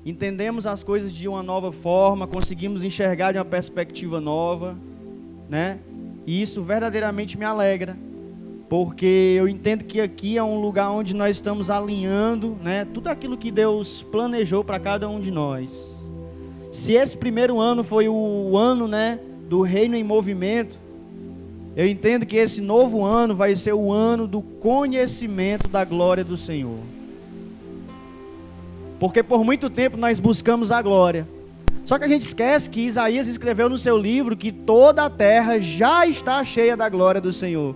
entendemos as coisas de uma nova forma, conseguimos enxergar de uma perspectiva nova, né? E isso verdadeiramente me alegra, porque eu entendo que aqui é um lugar onde nós estamos alinhando, né, tudo aquilo que Deus planejou para cada um de nós. Se esse primeiro ano foi o ano, né, do reino em movimento, eu entendo que esse novo ano vai ser o ano do conhecimento da glória do Senhor. Porque por muito tempo nós buscamos a glória. Só que a gente esquece que Isaías escreveu no seu livro que toda a terra já está cheia da glória do Senhor.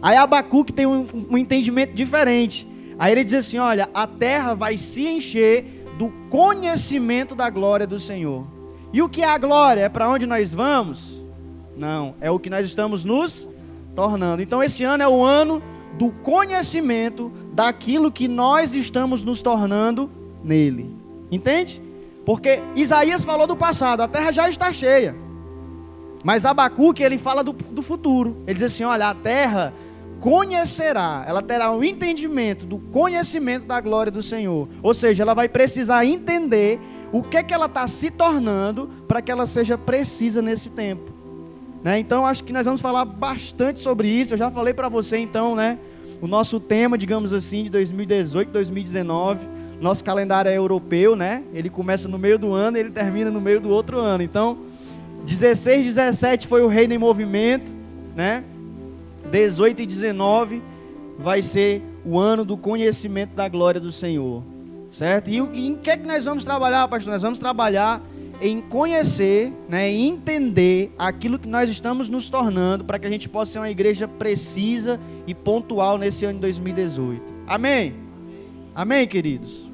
Aí Abacuque tem um entendimento diferente. Aí ele diz assim, olha, a terra vai se encher do conhecimento da glória do Senhor. E o que é a glória? É para onde nós vamos? Não, é o que nós estamos nos tornando. Então esse ano é o ano do conhecimento daquilo que nós estamos nos tornando nele. Entende? Porque Isaías falou do passado, a terra já está cheia. Mas Abacuque, ele fala do futuro. Ele diz assim, olha, a terra conhecerá, ela terá um entendimento do conhecimento da glória do Senhor. Ou seja, ela vai precisar entender o que ela está se tornando para que ela seja precisa nesse tempo. Né? Então, acho que nós vamos falar bastante sobre isso. Eu já falei para você, então, né, o nosso tema, digamos assim, de 2018, 2019. Nosso calendário é europeu, né? Ele começa no meio do ano e ele termina no meio do outro ano. Então, 16, 17 foi o reino em movimento, né? 18 e 19 vai ser o ano do conhecimento da glória do Senhor, certo? E em que nós vamos trabalhar, pastor? Nós vamos trabalhar em conhecer, né, em entender aquilo que nós estamos nos tornando para que a gente possa ser uma igreja precisa e pontual nesse ano de 2018. Amém? Amém, queridos?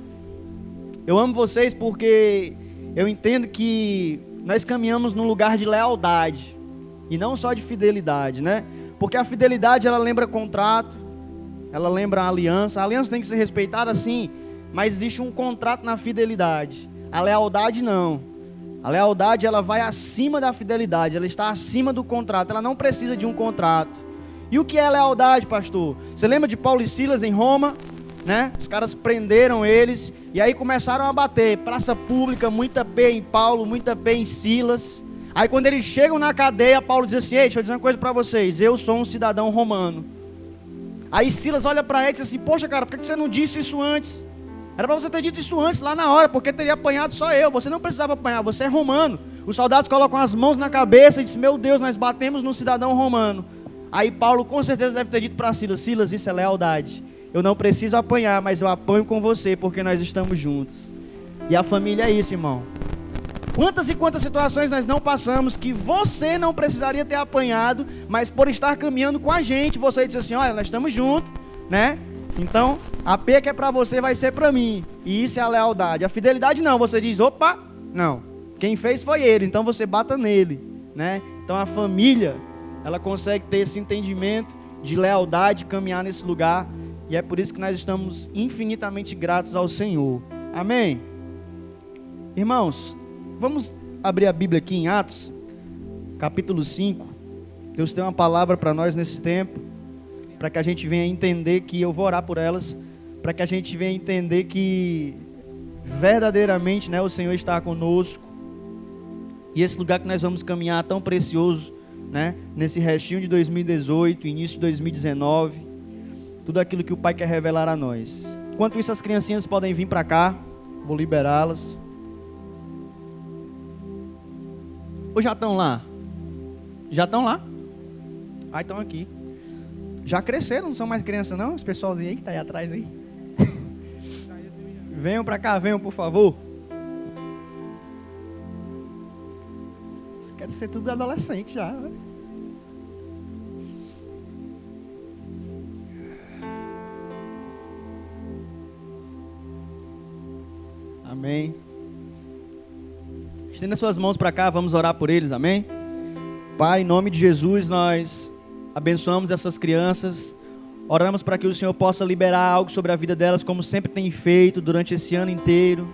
Eu amo vocês porque eu entendo que nós caminhamos num lugar de lealdade e não só de fidelidade, né? Porque a fidelidade, ela lembra contrato, ela lembra a aliança tem que ser respeitada sim, mas existe um contrato na fidelidade. A lealdade não. A lealdade, ela vai acima da fidelidade, ela está acima do contrato, ela não precisa de um contrato. E o que é lealdade, pastor? Você lembra de Paulo e Silas em Roma? Né? Os caras prenderam eles e aí começaram a bater, praça pública, muita pé em Paulo, muita pé em Silas. Aí quando eles chegam na cadeia, Paulo diz assim, ei, deixa eu dizer uma coisa para vocês, eu sou um cidadão romano. Aí Silas olha para ele e diz assim, poxa cara, por que você não disse isso antes? Era para você ter dito isso antes, lá na hora, porque teria apanhado só eu, você não precisava apanhar, você é romano. Os soldados colocam as mãos na cabeça e dizem, meu Deus, nós batemos num cidadão romano. Aí Paulo com certeza deve ter dito para Silas, Silas, isso é lealdade. Eu não preciso apanhar, mas eu apanho com você, porque nós estamos juntos. E a família é isso, irmão. Quantas e quantas situações nós não passamos que você não precisaria ter apanhado, mas por estar caminhando com a gente, você diz assim, olha, nós estamos juntos, né? Então, a P que é para você vai ser para mim. E isso é a lealdade. A fidelidade não, você diz, opa, não. Quem fez foi ele, então você bata nele, né? Então a família, ela consegue ter esse entendimento de lealdade, caminhar nesse lugar. E é por isso que nós estamos infinitamente gratos ao Senhor. Amém? Irmãos, vamos abrir a Bíblia aqui em Atos, capítulo 5. Deus tem uma palavra para nós nesse tempo, para que a gente venha entender que eu vou orar por elas, para que a gente venha entender que verdadeiramente, né, o Senhor está conosco. E esse lugar que nós vamos caminhar tão precioso, né, nesse restinho de 2018, início de 2019, tudo aquilo que o Pai quer revelar a nós. Enquanto isso, as criancinhas podem vir para cá, vou liberá-las. Ou já estão lá? Já estão lá? Ah, estão aqui. Já cresceram, não são mais crianças não? Esse pessoalzinho aí que está aí atrás aí. Venham para cá, venham por favor. Quero ser tudo adolescente já, né? Amém. Estenda suas mãos para cá, vamos orar por eles, amém? Pai, em nome de Jesus, nós abençoamos essas crianças, oramos para que o Senhor possa liberar algo sobre a vida delas, como sempre tem feito durante esse ano inteiro,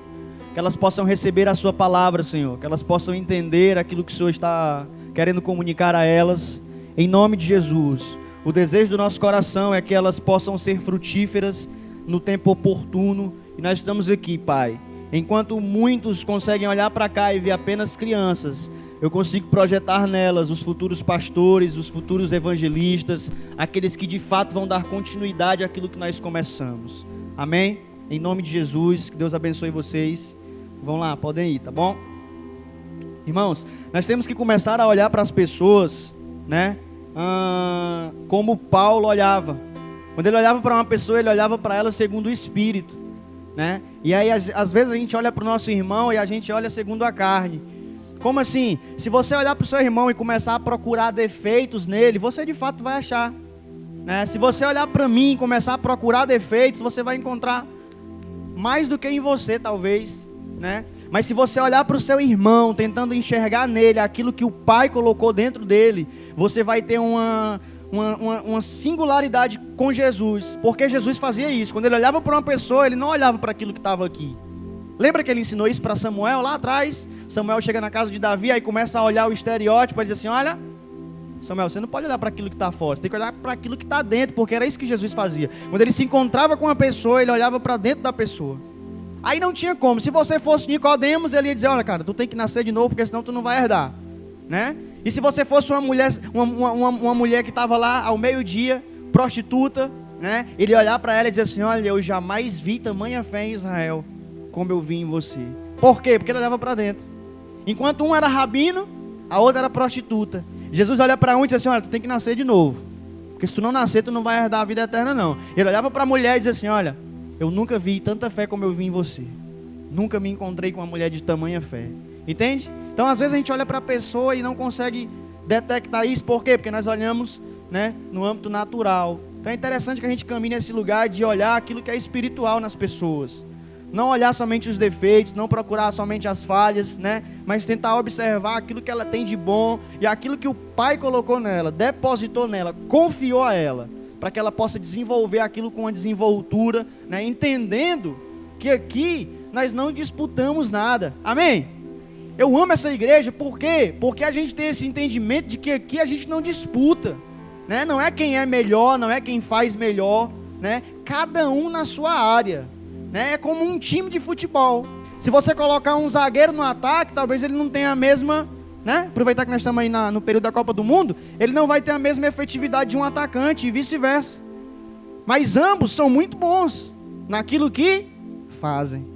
que elas possam receber a sua palavra, Senhor, que elas possam entender aquilo que o Senhor está querendo comunicar a elas, em nome de Jesus. O desejo do nosso coração é que elas possam ser frutíferas no tempo oportuno, e nós estamos aqui, Pai, Enquanto muitos conseguem olhar para cá e ver apenas crianças, eu consigo projetar nelas os futuros pastores, os futuros evangelistas, aqueles que de fato vão dar continuidade àquilo que nós começamos. Amém? Em nome de Jesus, que Deus abençoe vocês. Vão lá, podem ir, tá bom? Irmãos, nós temos que começar a olhar para as pessoas, né? Como Paulo olhava. Quando ele olhava para uma pessoa, ele olhava para ela segundo o Espírito, né? E aí às vezes a gente olha para o nosso irmão e a gente olha segundo a carne. Como assim? Se você olhar para o seu irmão e começar a procurar defeitos nele, você de fato vai achar, né? Se você olhar para mim e começar a procurar defeitos, você vai encontrar mais do que em você talvez, né? Mas se você olhar para o seu irmão, tentando enxergar nele aquilo que o Pai colocou dentro dele, você vai ter uma singularidade com Jesus. Porque Jesus fazia isso. Quando ele olhava para uma pessoa, ele não olhava para aquilo que estava aqui. Lembra que ele ensinou isso para Samuel lá atrás? Samuel chega na casa de Davi, aí começa a olhar o estereótipo, e diz assim, olha, Samuel, você não pode olhar para aquilo que está fora, você tem que olhar para aquilo que está dentro, porque era isso que Jesus fazia. Quando ele se encontrava com uma pessoa, ele olhava para dentro da pessoa. Aí não tinha como. Se você fosse Nicodemos, ele ia dizer, olha cara, tu tem que nascer de novo, porque senão tu não vai herdar, né? E se você fosse uma mulher que estava lá ao meio-dia, prostituta, né? Ele ia olhar para ela e dizer assim, olha, eu jamais vi tamanha fé em Israel, como eu vi em você. Por quê? Porque ele olhava para dentro. Enquanto um era rabino, a outra era prostituta. Jesus olha para um e diz assim, olha, tu tem que nascer de novo, porque se tu não nascer, tu não vai herdar a vida eterna não. Ele olhava para a mulher e dizia assim, olha, eu nunca vi tanta fé como eu vi em você. Nunca me encontrei com uma mulher de tamanha fé. Entende? Então às vezes a gente olha para a pessoa e não consegue detectar isso. Por quê? Porque nós olhamos, né, no âmbito natural. Então é interessante que a gente caminhe nesse lugar de olhar aquilo que é espiritual nas pessoas. Não olhar somente os defeitos, não procurar somente as falhas, né? Mas tentar observar aquilo que ela tem de bom e aquilo que o Pai colocou nela, depositou nela, confiou a ela, para que ela possa desenvolver aquilo com uma desenvoltura, né? Entendendo que aqui nós não disputamos nada. Amém? Eu amo essa igreja, por quê? Porque a gente tem esse entendimento de que aqui a gente não disputa, né? Não é quem é melhor, não é quem faz melhor, né? Cada um na sua área, né? É como um time de futebol. Se você colocar um zagueiro no ataque, talvez ele não tenha a mesma, né? Aproveitar que nós estamos aí no período da Copa do Mundo, ele não vai ter a mesma efetividade de um atacante e vice-versa. Mas ambos são muito bons naquilo que fazem.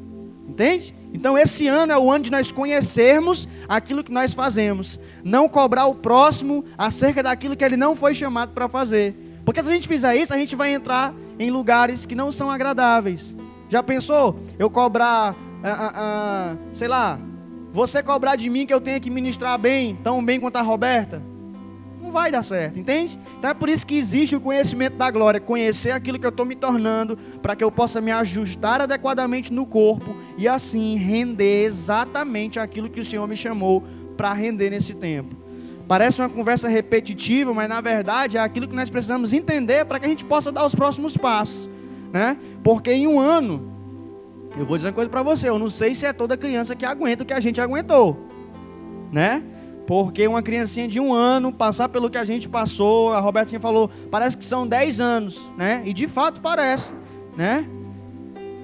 Entende? Então esse ano é o ano de nós conhecermos aquilo que nós fazemos. Não cobrar o próximo acerca daquilo que ele não foi chamado para fazer. Porque se a gente fizer isso, a gente vai entrar em lugares que não são agradáveis. Já pensou? Eu cobrar, sei lá, você cobrar de mim que eu tenha que ministrar bem, tão bem quanto a Roberta? Não vai dar certo, entende? Então é por isso que existe o conhecimento da glória, conhecer aquilo que eu estou me tornando, para que eu possa me ajustar adequadamente no corpo e assim render exatamente aquilo que o Senhor me chamou para render nesse tempo. Parece uma conversa repetitiva, mas na verdade é aquilo que nós precisamos entender para que a gente possa dar os próximos passos, né? Porque em um ano, eu vou dizer uma coisa para você, eu não sei se é toda criança que aguenta o que a gente aguentou, né? Porque uma criancinha de 1 ano, passar pelo que a gente passou, a Robertinha falou, parece que são 10 anos, né? E de fato parece, né?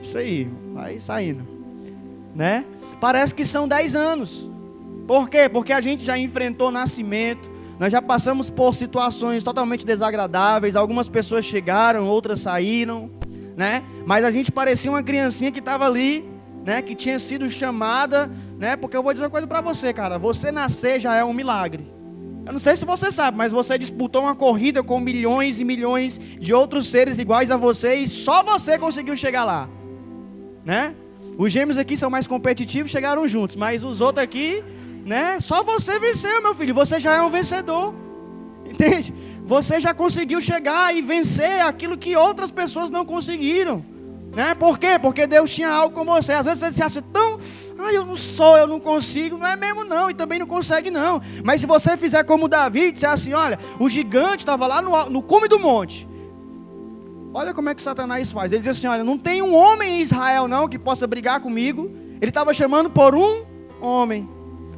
Isso aí, vai saindo, né? Parece que são 10 anos. Por quê? Porque a gente já enfrentou nascimento, nós já passamos por situações totalmente desagradáveis, algumas pessoas chegaram, outras saíram, né? Mas a gente parecia uma criancinha que estava ali, né? Que tinha sido chamada, né? Porque eu vou dizer uma coisa para você, cara, você nascer já é um milagre. Eu não sei se você sabe, mas você disputou uma corrida com milhões e milhões de outros seres iguais a você e só você conseguiu chegar lá, né? Os gêmeos aqui são mais competitivos, chegaram juntos, mas os outros aqui, né? Só você venceu, meu filho, você já é um vencedor, entende? Você já conseguiu chegar e vencer aquilo que outras pessoas não conseguiram, né? Por quê? Porque Deus tinha algo com você. Às vezes você se acha tão, eu não sou, eu não consigo, não é mesmo não, e também não consegue não. Mas se você fizer como Davi, disser assim, olha, o gigante estava lá no cume do monte. Olha como é que Satanás faz. Ele diz assim, olha, não tem um homem em Israel não que possa brigar comigo. Ele estava chamando por um homem.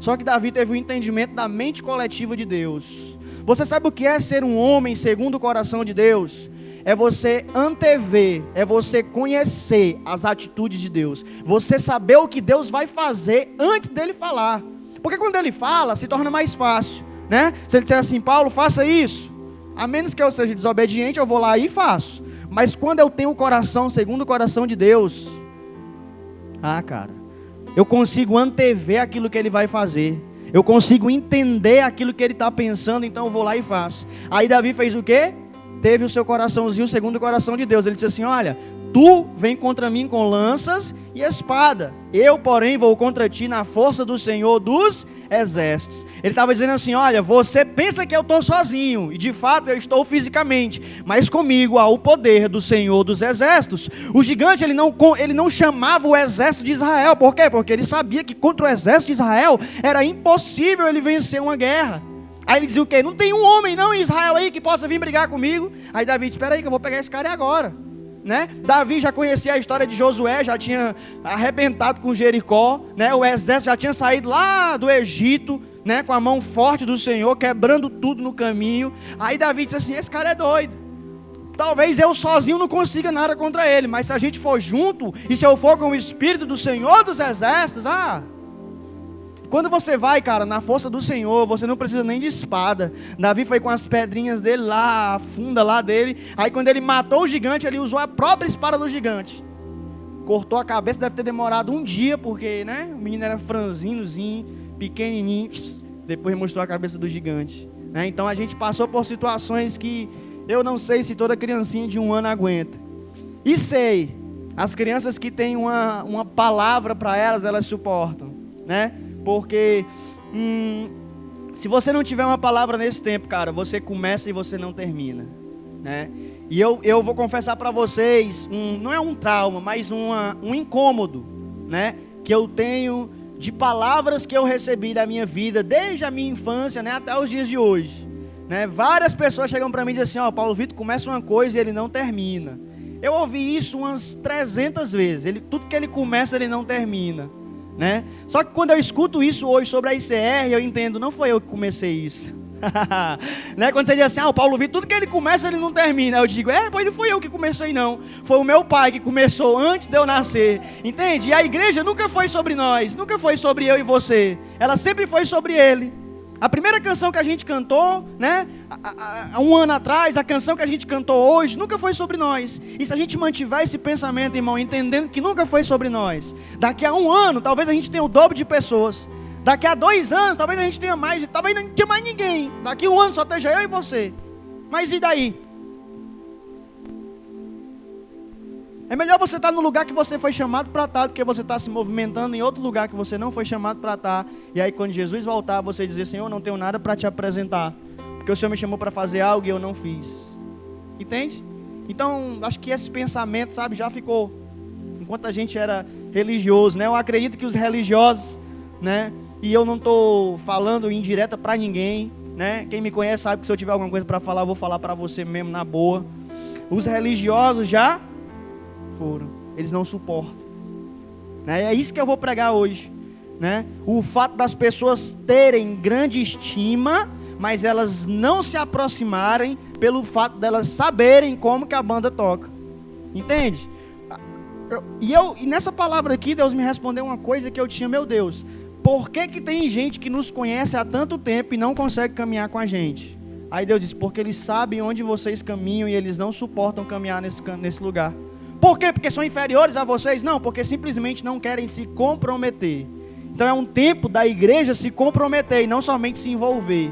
Só que Davi teve o entendimento da mente coletiva de Deus. Você sabe o que é ser um homem segundo o coração de Deus? é você antever, é você conhecer as atitudes de Deus. Você saber o que Deus vai fazer antes dele falar. Porque quando ele fala, se torna mais fácil, né? Se ele disser assim, Paulo, faça isso. A menos que eu seja desobediente, eu vou lá e faço. Mas quando eu tenho o coração segundo o coração de Deus, cara, eu consigo antever aquilo que ele vai fazer. Eu consigo entender aquilo que ele está pensando, então eu vou lá e faço. Aí Davi fez o quê? Teve o seu coraçãozinho segundo o coração de Deus. Ele disse assim, olha, tu vem contra mim com lanças e espada. Eu, porém, vou contra ti na força do Senhor dos exércitos. Ele estava dizendo assim, olha, você pensa que eu estou sozinho, e de fato eu estou fisicamente, mas comigo há o poder do Senhor dos exércitos. O gigante, ele não chamava o exército de Israel. Por quê? Porque ele sabia que contra o exército de Israel era impossível ele vencer uma guerra. Aí ele dizia o quê? Não tem um homem não em Israel aí que possa vir brigar comigo. Aí Davi disse, espera aí que eu vou pegar esse cara agora, né? Davi já conhecia a história de Josué, já tinha arrebentado com Jericó, né? O exército já tinha saído lá do Egito, né? Com a mão forte do Senhor, quebrando tudo no caminho. Aí Davi disse assim, esse cara é doido. Talvez eu sozinho não consiga nada contra ele, mas se a gente for junto, e se eu for com o Espírito do Senhor dos exércitos, quando você vai, cara, na força do Senhor, você não precisa nem de espada. Davi foi com as pedrinhas dele lá, a funda lá dele. Aí quando ele matou o gigante, ele usou a própria espada do gigante. Cortou a cabeça, deve ter demorado um dia, porque, né, o menino era franzinozinho, pequenininho. Depois mostrou a cabeça do gigante, né? Então a gente passou por situações que eu não sei se toda criancinha de 1 ano aguenta. E sei, as crianças que têm uma palavra para elas suportam, né? Porque se você não tiver uma palavra nesse tempo, cara, você começa e você não termina, né? E eu vou confessar para vocês, não é um trauma, mas um incômodo, né? Que eu tenho de palavras que eu recebi da minha vida, desde a minha infância, né, até os dias de hoje, né? Várias pessoas chegam para mim e dizem assim, Paulo Vitor começa uma coisa e ele não termina. Eu ouvi isso umas 300 vezes, tudo que ele começa ele não termina, né? Só que quando eu escuto isso hoje sobre a ICR, eu entendo, não foi eu que comecei isso. Né? Quando você diz assim, o Paulo Vitor, tudo que ele começa ele não termina, eu digo, pois não fui eu que comecei não, foi o meu pai que começou antes de eu nascer, entende? E a igreja nunca foi sobre nós, nunca foi sobre eu e você, ela sempre foi sobre ele. A primeira canção que a gente cantou, né, há 1 ano atrás, a canção que a gente cantou hoje, nunca foi sobre nós. E se a gente mantiver esse pensamento, irmão, entendendo que nunca foi sobre nós, daqui a 1 ano, talvez a gente tenha o dobro de pessoas. Daqui a 2 anos, talvez a gente tenha mais, talvez não tenha mais ninguém. Daqui a 1 ano só esteja eu e você. Mas e daí? É melhor você estar no lugar que você foi chamado para estar, do que você estar se movimentando em outro lugar que você não foi chamado para estar. E aí quando Jesus voltar, você dizer, Senhor, eu não tenho nada para te apresentar, porque o Senhor me chamou para fazer algo e eu não fiz. Entende? Então, acho que esse pensamento, sabe, já ficou, enquanto a gente era religioso, né? Eu acredito que os religiosos, né? E eu não estou falando indireta para ninguém, né? Quem me conhece sabe que se eu tiver alguma coisa para falar, eu vou falar para você mesmo na boa. Os religiosos já foram, eles não suportam, né? É isso que eu vou pregar hoje, né? O fato das pessoas terem grande estima, mas elas não se aproximarem pelo fato delas saberem como que a banda toca, entende? E nessa palavra aqui Deus me respondeu uma coisa que eu tinha, meu Deus, por que tem gente que nos conhece há tanto tempo e não consegue caminhar com a gente? Aí Deus disse, porque eles sabem onde vocês caminham e eles não suportam caminhar nesse lugar. Por quê? Porque são inferiores a vocês? Não, porque simplesmente não querem se comprometer. Então é um tempo da igreja se comprometer e não somente se envolver,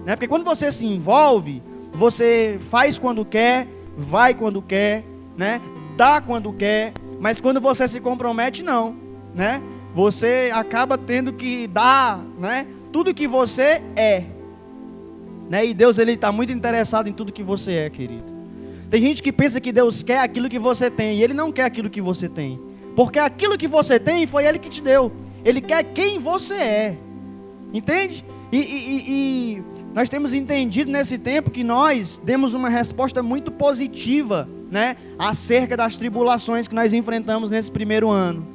né? Porque quando você se envolve, você faz quando quer, vai quando quer, né? Dá quando quer, mas quando você se compromete, não, né? Você acaba tendo que dar, né? Tudo que você é, né? E Deus, ele está muito interessado em tudo que você é, querido. Tem gente que pensa que Deus quer aquilo que você tem, e Ele não quer aquilo que você tem, porque aquilo que você tem foi Ele que te deu. Ele quer quem você é, entende? E nós temos entendido nesse tempo que nós demos uma resposta muito positiva, né, acerca das tribulações que nós enfrentamos nesse primeiro ano,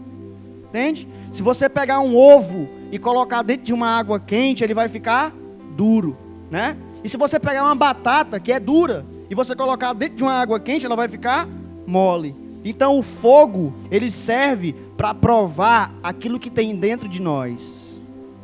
entende? Se você pegar um ovo e colocar dentro de uma água quente, ele vai ficar duro, né? E se você pegar uma batata que é dura e você colocar dentro de uma água quente, ela vai ficar mole. Então o fogo, ele serve para provar aquilo que tem dentro de nós.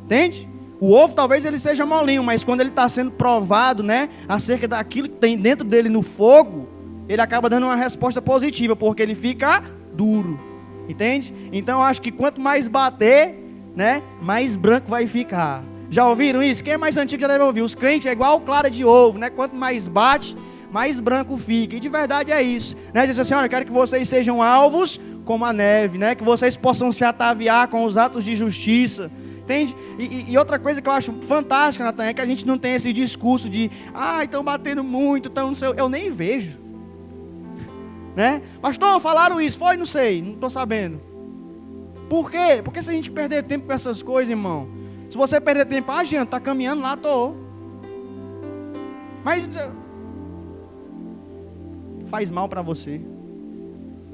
Entende? O ovo talvez ele seja molinho, mas quando ele está sendo provado, né, acerca daquilo que tem dentro dele no fogo, ele acaba dando uma resposta positiva, porque ele fica duro. Entende? Então eu acho que quanto mais bater, né, mais branco vai ficar. Já ouviram isso? Quem é mais antigo já deve ouvir. Os crentes é igual clara de ovo, né? Quanto mais bate, mais branco fica. E de verdade é isso, né? Jesus assim, olha, eu quero que vocês sejam alvos como a neve, né? Que vocês possam se ataviar com os atos de justiça. Entende? E outra coisa que eu acho fantástica, Natan, é que a gente não tem esse discurso de estão batendo muito, não sei, eu nem vejo, né? Pastor, falaram isso, foi? Não sei, não estou sabendo. Por quê? Porque se a gente perder tempo com essas coisas, irmão, se você perder tempo, Jean, está caminhando lá, estou. Mas faz mal para você.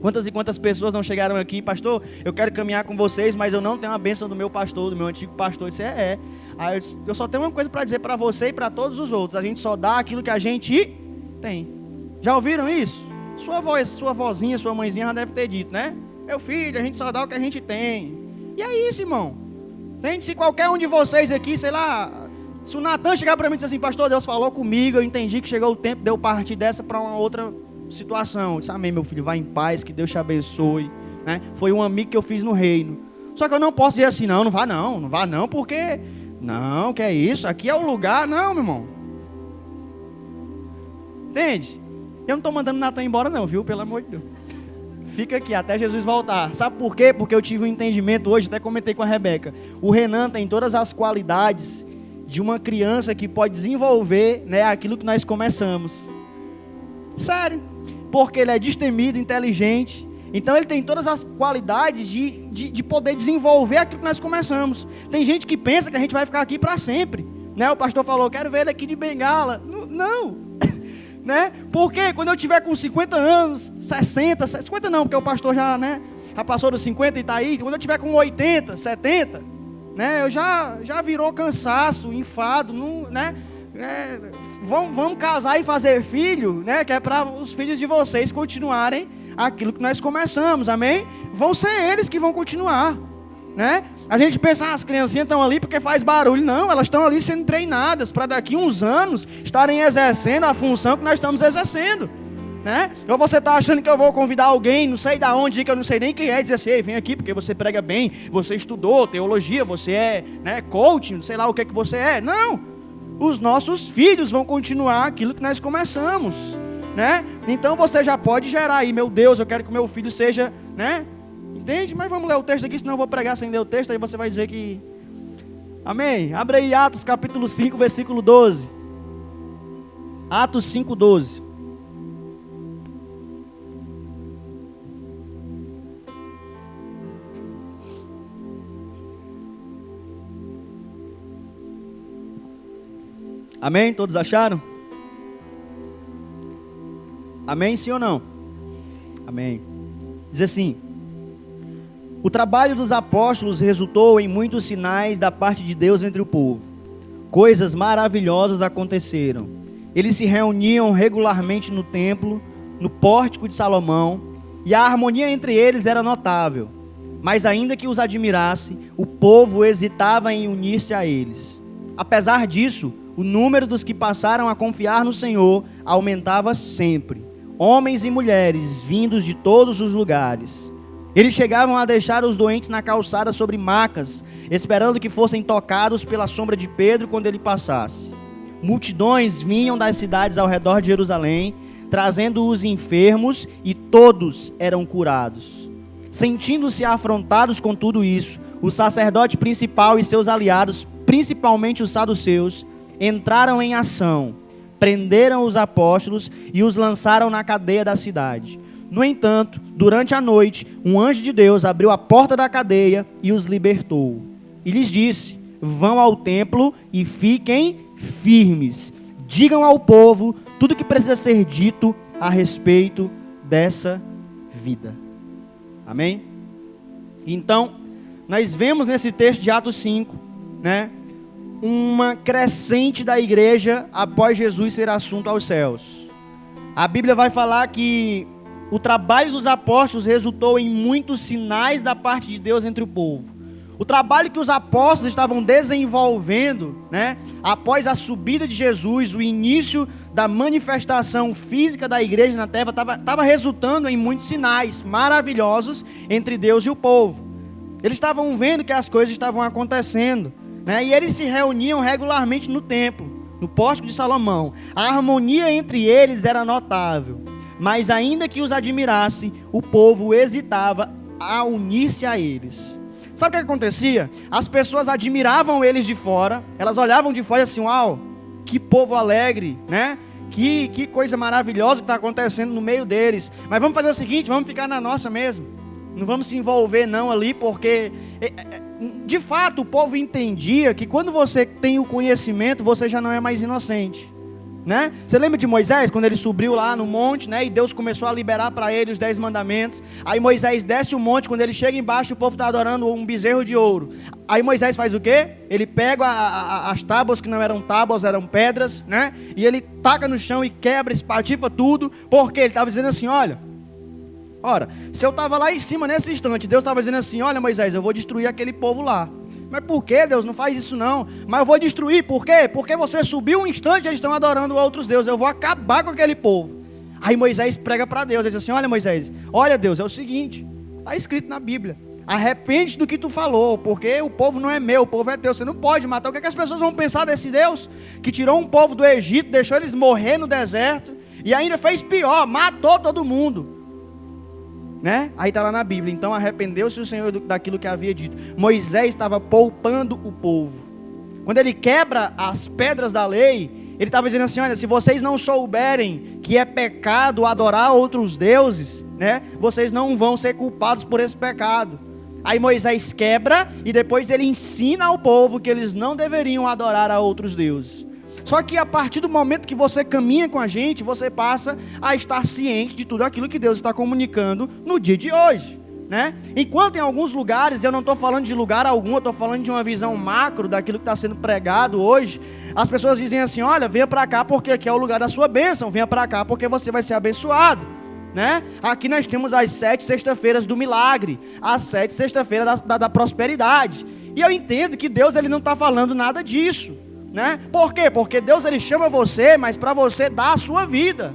Quantas e quantas pessoas não chegaram aqui, pastor, eu quero caminhar com vocês, mas eu não tenho a bênção do meu pastor, do meu antigo pastor. Isso Aí eu só tenho uma coisa para dizer para você e para todos os outros. A gente só dá aquilo que a gente tem. Já ouviram isso? Sua vozinha, sua mãezinha já deve ter dito, né? Meu filho, a gente só dá o que a gente tem. E é isso, irmão. Entende? Se qualquer um de vocês aqui, sei lá, se o Natan chegar para mim e dizer assim, pastor, Deus falou comigo, eu entendi que chegou o tempo de eu partir dessa para uma outra situação. Eu disse, amém, meu filho, vai em paz, que Deus te abençoe, né? Foi um amigo que eu fiz no reino. Só que eu não posso dizer assim, não vá não, porque, não, que é isso, aqui é o lugar, não, meu irmão. Entende? Eu não estou mandando o Natan embora não, viu, pelo amor de Deus. Fica aqui até Jesus voltar. Sabe por quê? Porque eu tive um entendimento hoje, até comentei com a Rebeca. O Renan tem todas as qualidades de uma criança que pode desenvolver, né, aquilo que nós começamos. Sério. Porque ele é destemido, inteligente. Então ele tem todas as qualidades de poder desenvolver aquilo que nós começamos. Tem gente que pensa que a gente vai ficar aqui para sempre, né? O pastor falou, quero ver ele aqui de bengala. Não. Né? Porque quando eu tiver com 50 anos, 60 não, porque o pastor já, né, já passou dos 50 e está aí. Quando eu tiver com 80, 70, né, eu já virou cansaço, enfado, né? Vamos casar e fazer filho, né? Que é para os filhos de vocês continuarem aquilo que nós começamos, amém? Vão ser eles que vão continuar, né? A gente pensa, as criancinhas estão ali porque faz barulho. Não, elas estão ali sendo treinadas para daqui uns anos estarem exercendo a função que nós estamos exercendo, né? Ou você está achando que eu vou convidar alguém, não sei da onde, que eu não sei nem quem é, e dizer assim, ei, vem aqui porque você prega bem, você estudou teologia, você é, né, coach, não sei lá o que você é. Não, os nossos filhos vão continuar aquilo que nós começamos, né? Então você já pode gerar aí, meu Deus, eu quero que o meu filho seja, né? Entende? Mas vamos ler o texto aqui, senão eu vou pregar sem ler o texto, aí você vai dizer que... Amém? Abre aí Atos capítulo 5, versículo 12. Atos 5, 12. Amém? Todos acharam? Amém, sim ou não? Amém. Diz assim: o trabalho dos apóstolos resultou em muitos sinais da parte de Deus entre o povo. Coisas maravilhosas aconteceram. Eles se reuniam regularmente no templo, no pórtico de Salomão, e a harmonia entre eles era notável. Mas ainda que os admirasse, o povo hesitava em unir-se a eles. Apesar disso, o número dos que passaram a confiar no Senhor aumentava sempre. Homens e mulheres vindos de todos os lugares. Eles chegavam a deixar os doentes na calçada sobre macas, esperando que fossem tocados pela sombra de Pedro quando ele passasse. Multidões vinham das cidades ao redor de Jerusalém, trazendo os enfermos, e todos eram curados. Sentindo-se afrontados com tudo isso, o sacerdote principal e seus aliados, principalmente os saduceus, entraram em ação, prenderam os apóstolos e os lançaram na cadeia da cidade. No entanto, durante a noite, um anjo de Deus abriu a porta da cadeia e os libertou. E lhes disse: vão ao templo e fiquem firmes. Digam ao povo tudo o que precisa ser dito a respeito dessa vida. Amém? Então, nós vemos nesse texto de Atos 5, né, uma crescente da igreja após Jesus ser assunto aos céus. A Bíblia vai falar que o trabalho dos apóstolos resultou em muitos sinais da parte de Deus entre o povo. O trabalho que os apóstolos estavam desenvolvendo, né, após a subida de Jesus, o início da manifestação física da igreja na terra, estava resultando em muitos sinais maravilhosos entre Deus e o povo. Eles estavam vendo que as coisas estavam acontecendo, né, e eles se reuniam regularmente no templo, no pórtico de Salomão. A harmonia entre eles era notável, mas ainda que os admirasse, o povo hesitava a unir-se a eles. Sabe o que acontecia? As pessoas admiravam eles de fora, elas olhavam de fora e assim, uau, que povo alegre, né? Que coisa maravilhosa que está acontecendo no meio deles. Mas vamos fazer o seguinte, vamos ficar na nossa mesmo. Não vamos se envolver não ali, porque de fato o povo entendia que quando você tem o conhecimento, você já não é mais inocente. Né? Você lembra de Moisés, quando ele subiu lá no monte, né? E Deus começou a liberar para ele os 10 mandamentos. Aí Moisés desce o monte, quando ele chega embaixo, o povo está adorando um bezerro de ouro. Aí Moisés faz o quê? Ele pega as tábuas, que não eram tábuas, eram pedras, né? E ele taca no chão e quebra, espatifa tudo, porque ele estava dizendo assim, ora, se eu estava lá em cima nesse instante, Deus estava dizendo assim, olha Moisés, eu vou destruir aquele povo lá. Mas por que, Deus? Não faz isso não. Mas eu vou destruir, por quê? Porque você subiu um instante e eles estão adorando outros deuses. Eu vou acabar com aquele povo. Aí Moisés prega para Deus, ele diz assim, olha Moisés, olha Deus, é o seguinte, está escrito na Bíblia, arrepende do que tu falou, porque o povo não é meu, o povo é teu, você não pode matar. O que as pessoas vão pensar desse Deus, que tirou um povo do Egito, deixou eles morrer no deserto, e ainda fez pior, matou todo mundo. Né? Aí está lá na Bíblia, então arrependeu-se o Senhor daquilo que havia dito. Moisés estava poupando o povo. Quando ele quebra as pedras da lei, ele estava dizendo assim, olha, se vocês não souberem que é pecado adorar outros deuses, né, vocês não vão ser culpados por esse pecado. Aí Moisés quebra e depois ele ensina ao povo que eles não deveriam adorar a outros deuses. Só que a partir do momento que você caminha com a gente, você passa a estar ciente de tudo aquilo que Deus está comunicando no dia de hoje, né? Enquanto em alguns lugares, eu não estou falando de lugar algum, eu estou falando de uma visão macro daquilo que está sendo pregado hoje, as pessoas dizem assim, olha, venha para cá porque aqui é o lugar da sua bênção, venha para cá porque você vai ser abençoado, né? Aqui nós temos as 7 sexta-feiras do milagre, as 7 sexta-feiras da prosperidade, e eu entendo que Deus ele não está falando nada disso, né? Por quê? Porque Deus ele chama você, mas para você dar a sua vida.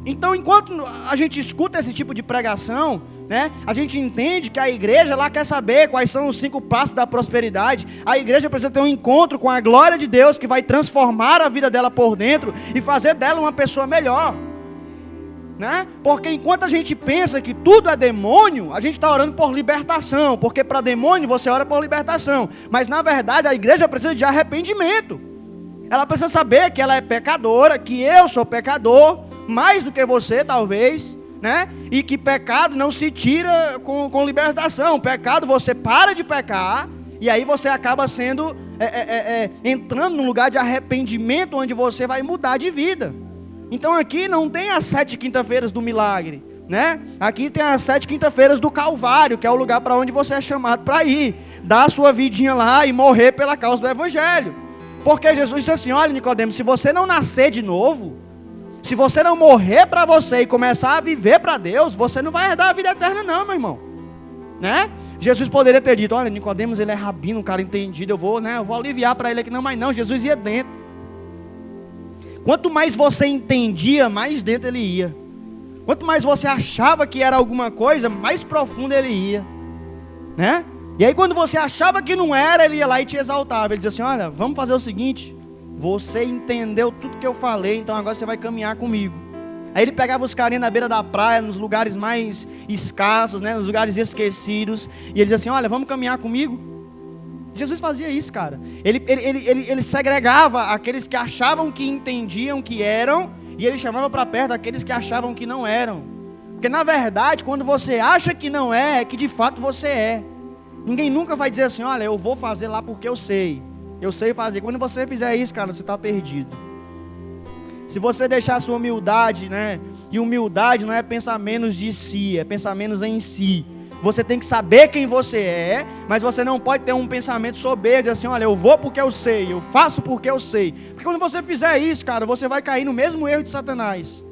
Então enquanto a gente escuta esse tipo de pregação, né, a gente entende que a igreja lá quer saber quais são os 5 passos da prosperidade. A igreja precisa ter um encontro com a glória de Deus que vai transformar a vida dela por dentro e fazer dela uma pessoa melhor, né? Porque enquanto a gente pensa que tudo é demônio, a gente está orando por libertação, porque para demônio você ora por libertação, mas na verdade a igreja precisa de arrependimento. Ela precisa saber que ela é pecadora, que eu sou pecador, mais do que você talvez, né? E que pecado não se tira com libertação. Pecado você para de pecar e aí você acaba sendo entrando num lugar de arrependimento onde você vai mudar de vida. Então aqui não tem as 7 quinta-feiras do milagre, né? Aqui tem as 7 quinta-feiras do Calvário, que é o lugar para onde você é chamado para ir, dar a sua vidinha lá e morrer pela causa do Evangelho. Porque Jesus disse assim, olha Nicodemo, se você não nascer de novo, se você não morrer para você e começar a viver para Deus, você não vai herdar a vida eterna não, meu irmão, né? Jesus poderia ter dito, olha Nicodemos ele é rabino, um cara entendido, eu vou aliviar para ele aqui, não, mas não, Jesus ia dentro. Quanto mais você entendia, mais dentro ele ia. Quanto mais você achava que era alguma coisa, mais profundo ele ia, né? E aí quando você achava que não era, ele ia lá e te exaltava. Ele dizia assim, olha, vamos fazer o seguinte, você entendeu tudo que eu falei, então agora você vai caminhar comigo. Aí ele pegava os carinhas na beira da praia, nos lugares mais escassos, né, nos lugares esquecidos, e ele dizia assim, olha, vamos caminhar comigo. Jesus fazia isso, cara. Ele segregava aqueles que achavam que entendiam que eram, e ele chamava para perto aqueles que achavam que não eram. Porque na verdade, quando você acha que não é que de fato você é. Ninguém nunca vai dizer assim, olha, eu vou fazer lá porque eu sei fazer. Quando você fizer isso, cara, você está perdido. Se você deixar a sua humildade, né? E humildade não é pensar menos de si, é pensar menos em si. Você tem que saber quem você é, mas você não pode ter um pensamento soberbo, assim, olha, eu vou porque eu sei, eu faço porque eu sei. Porque quando você fizer isso, cara, você vai cair no mesmo erro de Satanás.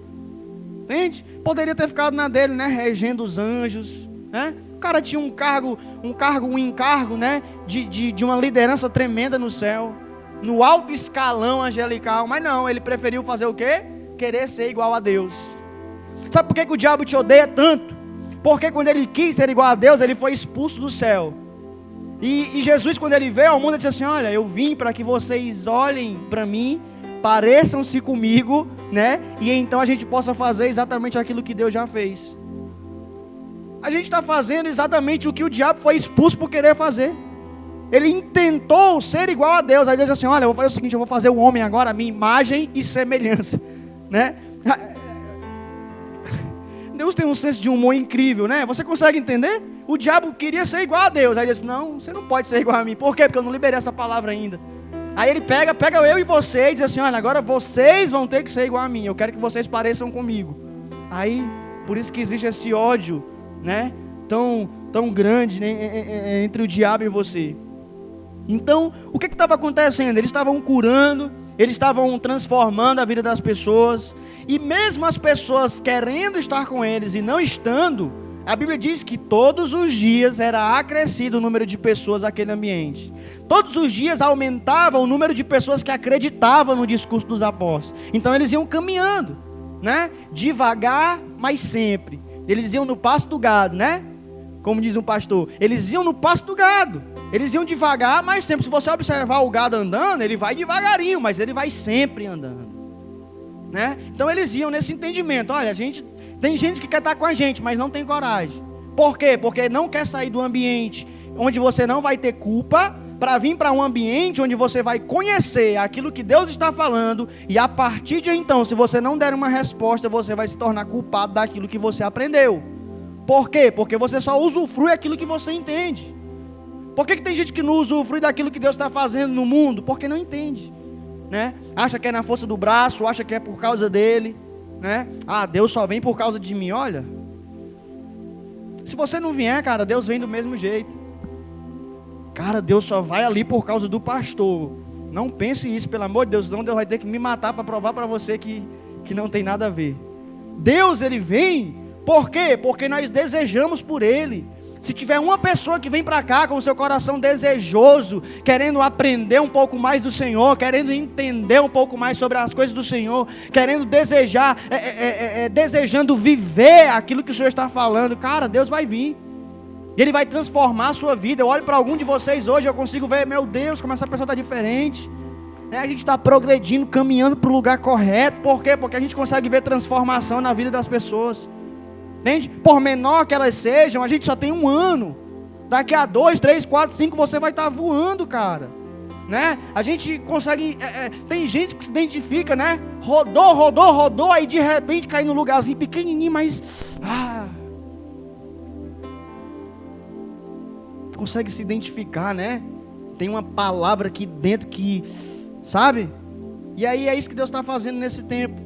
entende? Poderia ter ficado na dele, né, regendo os anjos, né? O cara tinha um encargo, né, de uma liderança tremenda no céu, no alto escalão angelical, mas não, ele preferiu fazer o quê? Querer ser igual a Deus. Sabe por que o diabo te odeia tanto? Porque quando ele quis ser igual a Deus, ele foi expulso do céu. E Jesus, quando ele veio ao mundo, ele disse assim: olha, eu vim para que vocês olhem para mim, pareçam-se comigo, né? E então a gente possa fazer exatamente aquilo que Deus já fez. A gente está fazendo exatamente o que o diabo foi expulso por querer fazer. Ele intentou ser igual a Deus. Aí Deus disse assim: olha, eu vou fazer o seguinte, eu vou fazer o homem agora a minha imagem e semelhança, né? Deus tem um senso de humor incrível, né? Você consegue entender? O diabo queria ser igual a Deus. Aí ele disse: não, você não pode ser igual a mim. Por quê? Porque eu não liberei essa palavra ainda. Aí ele pega eu e você e diz assim: olha, agora vocês vão ter que ser igual a mim. Eu quero que vocês pareçam comigo. Aí, por isso que existe esse ódio, né? Tão grande, né? Entre o diabo e você. Então, o que estava acontecendo? Eles estavam curando, eles estavam transformando a vida das pessoas, e mesmo as pessoas querendo estar com eles e não estando, a Bíblia diz que todos os dias era acrescido o número de pessoas naquele ambiente. Todos os dias aumentava o número de pessoas que acreditavam no discurso dos apóstolos. Então eles iam caminhando, né? Devagar, mas sempre. Eles iam no pasto do gado, né? Como diz um pastor, eles iam no pasto do gado. Eles iam devagar, mas sempre. Se você observar o gado andando, ele vai devagarinho, mas ele vai sempre andando, né? Então eles iam nesse entendimento. Olha, tem gente que quer estar com a gente, mas não tem coragem. Por quê? Porque não quer sair do ambiente onde você não vai ter culpa, para vir para um ambiente onde você vai conhecer aquilo que Deus está falando, e a partir de então, se você não der uma resposta, você vai se tornar culpado daquilo que você aprendeu. Por quê? Porque você só usufrui aquilo que você entende. Por que tem gente que não usufrui daquilo que Deus está fazendo no mundo? Porque não entende, né? Acha que é na força do braço, acha que é por causa dele, né? Ah, Deus só vem por causa de mim. Olha, se você não vier, cara, Deus vem do mesmo jeito. Cara, Deus só vai ali por causa do pastor. Não pense isso, pelo amor de Deus, não, Deus vai ter que me matar para provar para você que não tem nada a ver. Deus, ele vem, por quê? Porque nós desejamos por ele. Se tiver uma pessoa que vem para cá com o seu coração desejoso, querendo aprender um pouco mais do Senhor, querendo entender um pouco mais sobre as coisas do Senhor, querendo desejar, desejando viver aquilo que o Senhor está falando, cara, Deus vai vir. Ele vai transformar a sua vida. Eu olho para algum de vocês hoje, eu consigo ver, meu Deus, como essa pessoa está diferente. A gente está progredindo, caminhando para o lugar correto. Por quê? Porque a gente consegue ver transformação na vida das pessoas. Entende? Por menor que elas sejam, a gente só tem um ano. Daqui a 2, 3, 4, 5 você vai estar voando, cara, né? A gente consegue, tem gente que se identifica, né? Rodou, aí de repente cai num lugarzinho pequenininho, mas consegue se identificar, né? Tem uma palavra aqui dentro que, sabe? E aí é isso que Deus está fazendo nesse tempo.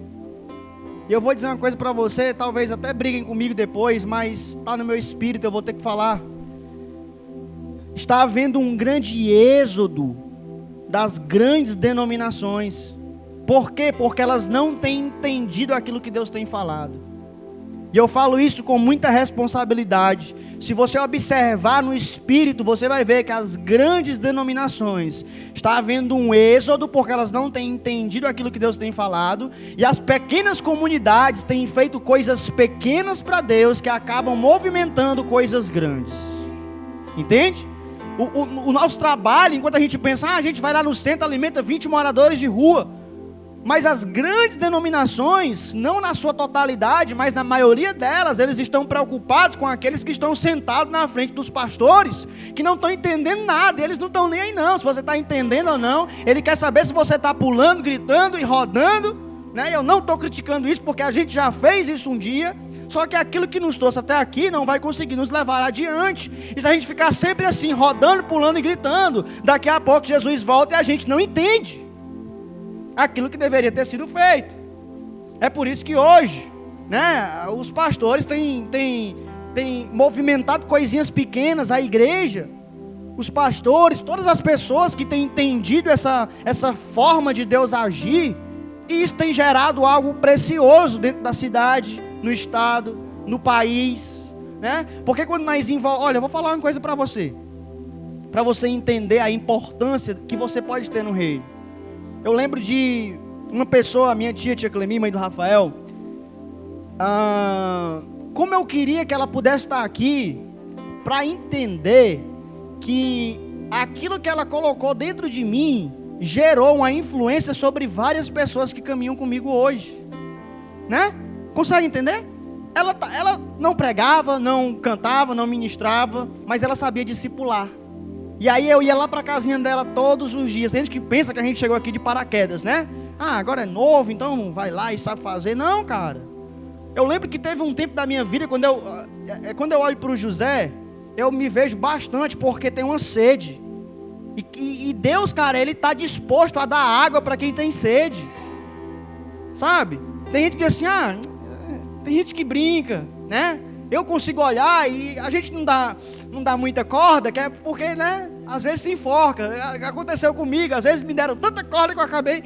E eu vou dizer uma coisa para você, talvez até briguem comigo depois, mas está no meu espírito, eu vou ter que falar. Está havendo um grande êxodo das grandes denominações. Por quê? Porque elas não têm entendido aquilo que Deus tem falado. E eu falo isso com muita responsabilidade. Se você observar no espírito, você vai ver que as grandes denominações, está havendo um êxodo porque elas não têm entendido aquilo que Deus tem falado, e as pequenas comunidades têm feito coisas pequenas para Deus que acabam movimentando coisas grandes. Entende? O nosso trabalho, enquanto a gente pensa, a gente vai lá no centro, alimenta 20 moradores de rua. Mas as grandes denominações, não na sua totalidade, mas na maioria delas, eles estão preocupados com aqueles que estão sentados na frente dos pastores, que não estão entendendo nada, eles não estão nem aí não, se você está entendendo ou não. Ele quer saber se você está pulando, gritando e rodando, né? Eu não estou criticando isso, porque a gente já fez isso um dia, só que aquilo que nos trouxe até aqui não vai conseguir nos levar adiante. E se a gente ficar sempre assim, rodando, pulando e gritando, daqui a pouco Jesus volta e a gente não entende aquilo que deveria ter sido feito. É por isso que hoje, né, os pastores têm movimentado coisinhas pequenas, a igreja, os pastores, todas as pessoas que têm entendido essa forma de Deus agir, e isso tem gerado algo precioso dentro da cidade, no estado, no país, né? Porque quando nós envolvemos... Olha, eu vou falar uma coisa para você entender a importância que você pode ter no reino. Eu lembro de uma pessoa, a minha tia Clemi, mãe do Rafael, como eu queria que ela pudesse estar aqui para entender que aquilo que ela colocou dentro de mim gerou uma influência sobre várias pessoas que caminham comigo hoje, né? Consegue entender? Ela não pregava, não cantava, não ministrava, mas ela sabia discipular. E aí eu ia lá para a casinha dela todos os dias. Tem gente que pensa que a gente chegou aqui de paraquedas, né? Agora é novo, então vai lá e sabe fazer. Não, cara. Eu lembro que teve um tempo da minha vida, quando eu olho para o José, eu me vejo bastante, porque tem uma sede. E Deus, cara, Ele está disposto a dar água para quem tem sede. Sabe? Tem gente que diz assim, tem gente que brinca, né? Eu consigo olhar e a gente não dá muita corda, que é porque, né? Às vezes se enforca. Aconteceu comigo, às vezes me deram tanta corda que eu acabei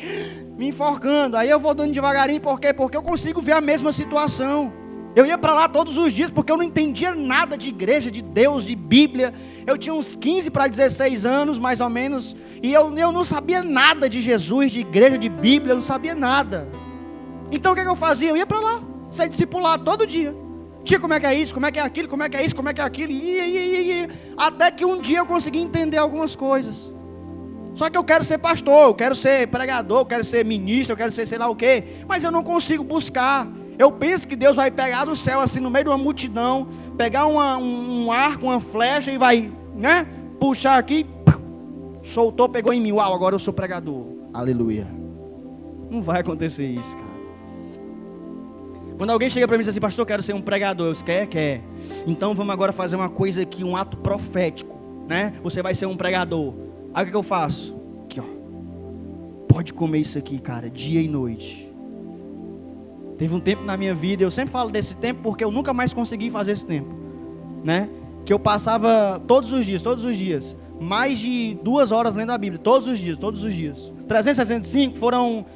me enforcando. Aí eu vou dando devagarinho, por quê? Porque eu consigo ver a mesma situação. Eu ia para lá todos os dias porque eu não entendia nada de igreja, de Deus, de Bíblia. Eu tinha uns 15 para 16 anos, mais ou menos, e eu não sabia nada de Jesus, de igreja, de Bíblia, eu não sabia nada. Então o que eu fazia? Eu ia para lá, ser discipulado todo dia. Tia, como é que é isso? Como é que é aquilo? Como é que é isso? Como é que é aquilo? Até que um dia eu consegui entender algumas coisas. Só que eu quero ser pastor, eu quero ser pregador, eu quero ser ministro, eu quero ser sei lá o quê. Mas eu não consigo buscar. Eu penso que Deus vai pegar do céu, assim, no meio de uma multidão, pegar um arco, uma flecha e vai, né? Puxar aqui, soltou, pegou em mim. Uau, agora eu sou pregador. Aleluia. Não vai acontecer isso, cara. Quando alguém chega para mim e diz assim, pastor, eu quero ser um pregador. Eu disse, quer. Então vamos agora fazer uma coisa aqui, um ato profético, né? Você vai ser um pregador. Aí o que eu faço? Aqui, ó. Pode comer isso aqui, cara, dia e noite. Teve um tempo na minha vida, eu sempre falo desse tempo porque eu nunca mais consegui fazer esse tempo, né? Que eu passava todos os dias, mais de 2 horas lendo a Bíblia, todos os dias. 365 foram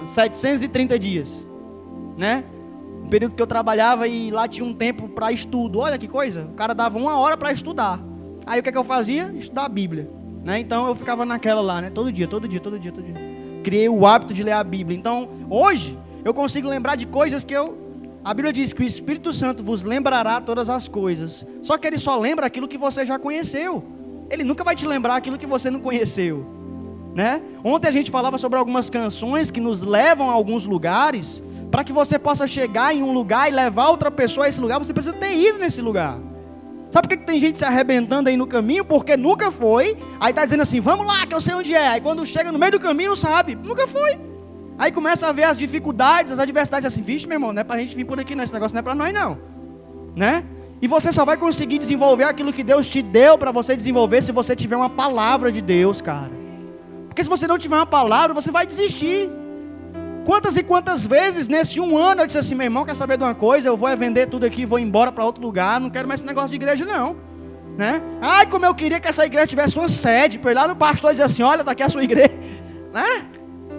730 dias. Né? Um período que eu trabalhava e lá tinha um tempo para estudo. Olha que coisa, o cara dava 1 hora para estudar. Aí o que eu fazia? Estudar a Bíblia, né? Então eu ficava naquela lá, né? Todo dia. Criei o hábito de ler a Bíblia. Então hoje eu consigo lembrar de coisas que a Bíblia diz que o Espírito Santo vos lembrará todas as coisas. Só que Ele só lembra aquilo que você já conheceu. Ele nunca vai te lembrar aquilo que você não conheceu, né? Ontem a gente falava sobre algumas canções que nos levam a alguns lugares. Para que você possa chegar em um lugar e levar outra pessoa a esse lugar, você precisa ter ido nesse lugar. Sabe por que tem gente se arrebentando aí no caminho? Porque nunca foi. Aí está dizendo assim, vamos lá que eu sei onde é. Aí quando chega no meio do caminho não sabe, nunca foi. Aí começa a ver as dificuldades, as adversidades, assim, vixe meu irmão, não é para a gente vir por aqui não, esse negócio não é para nós não, né? E você só vai conseguir desenvolver aquilo que Deus te deu para você desenvolver se você tiver uma palavra de Deus, cara. Porque se você não tiver uma palavra, você vai desistir. Quantas e quantas vezes nesse 1 ano eu disse assim, meu irmão, quer saber de uma coisa? Eu vou vender tudo aqui, vou embora para outro lugar, não quero mais esse negócio de igreja não, né? Ai, como eu queria que essa igreja tivesse uma sede, para ir lá no pastor e dizer assim, olha, está aqui a sua igreja, né?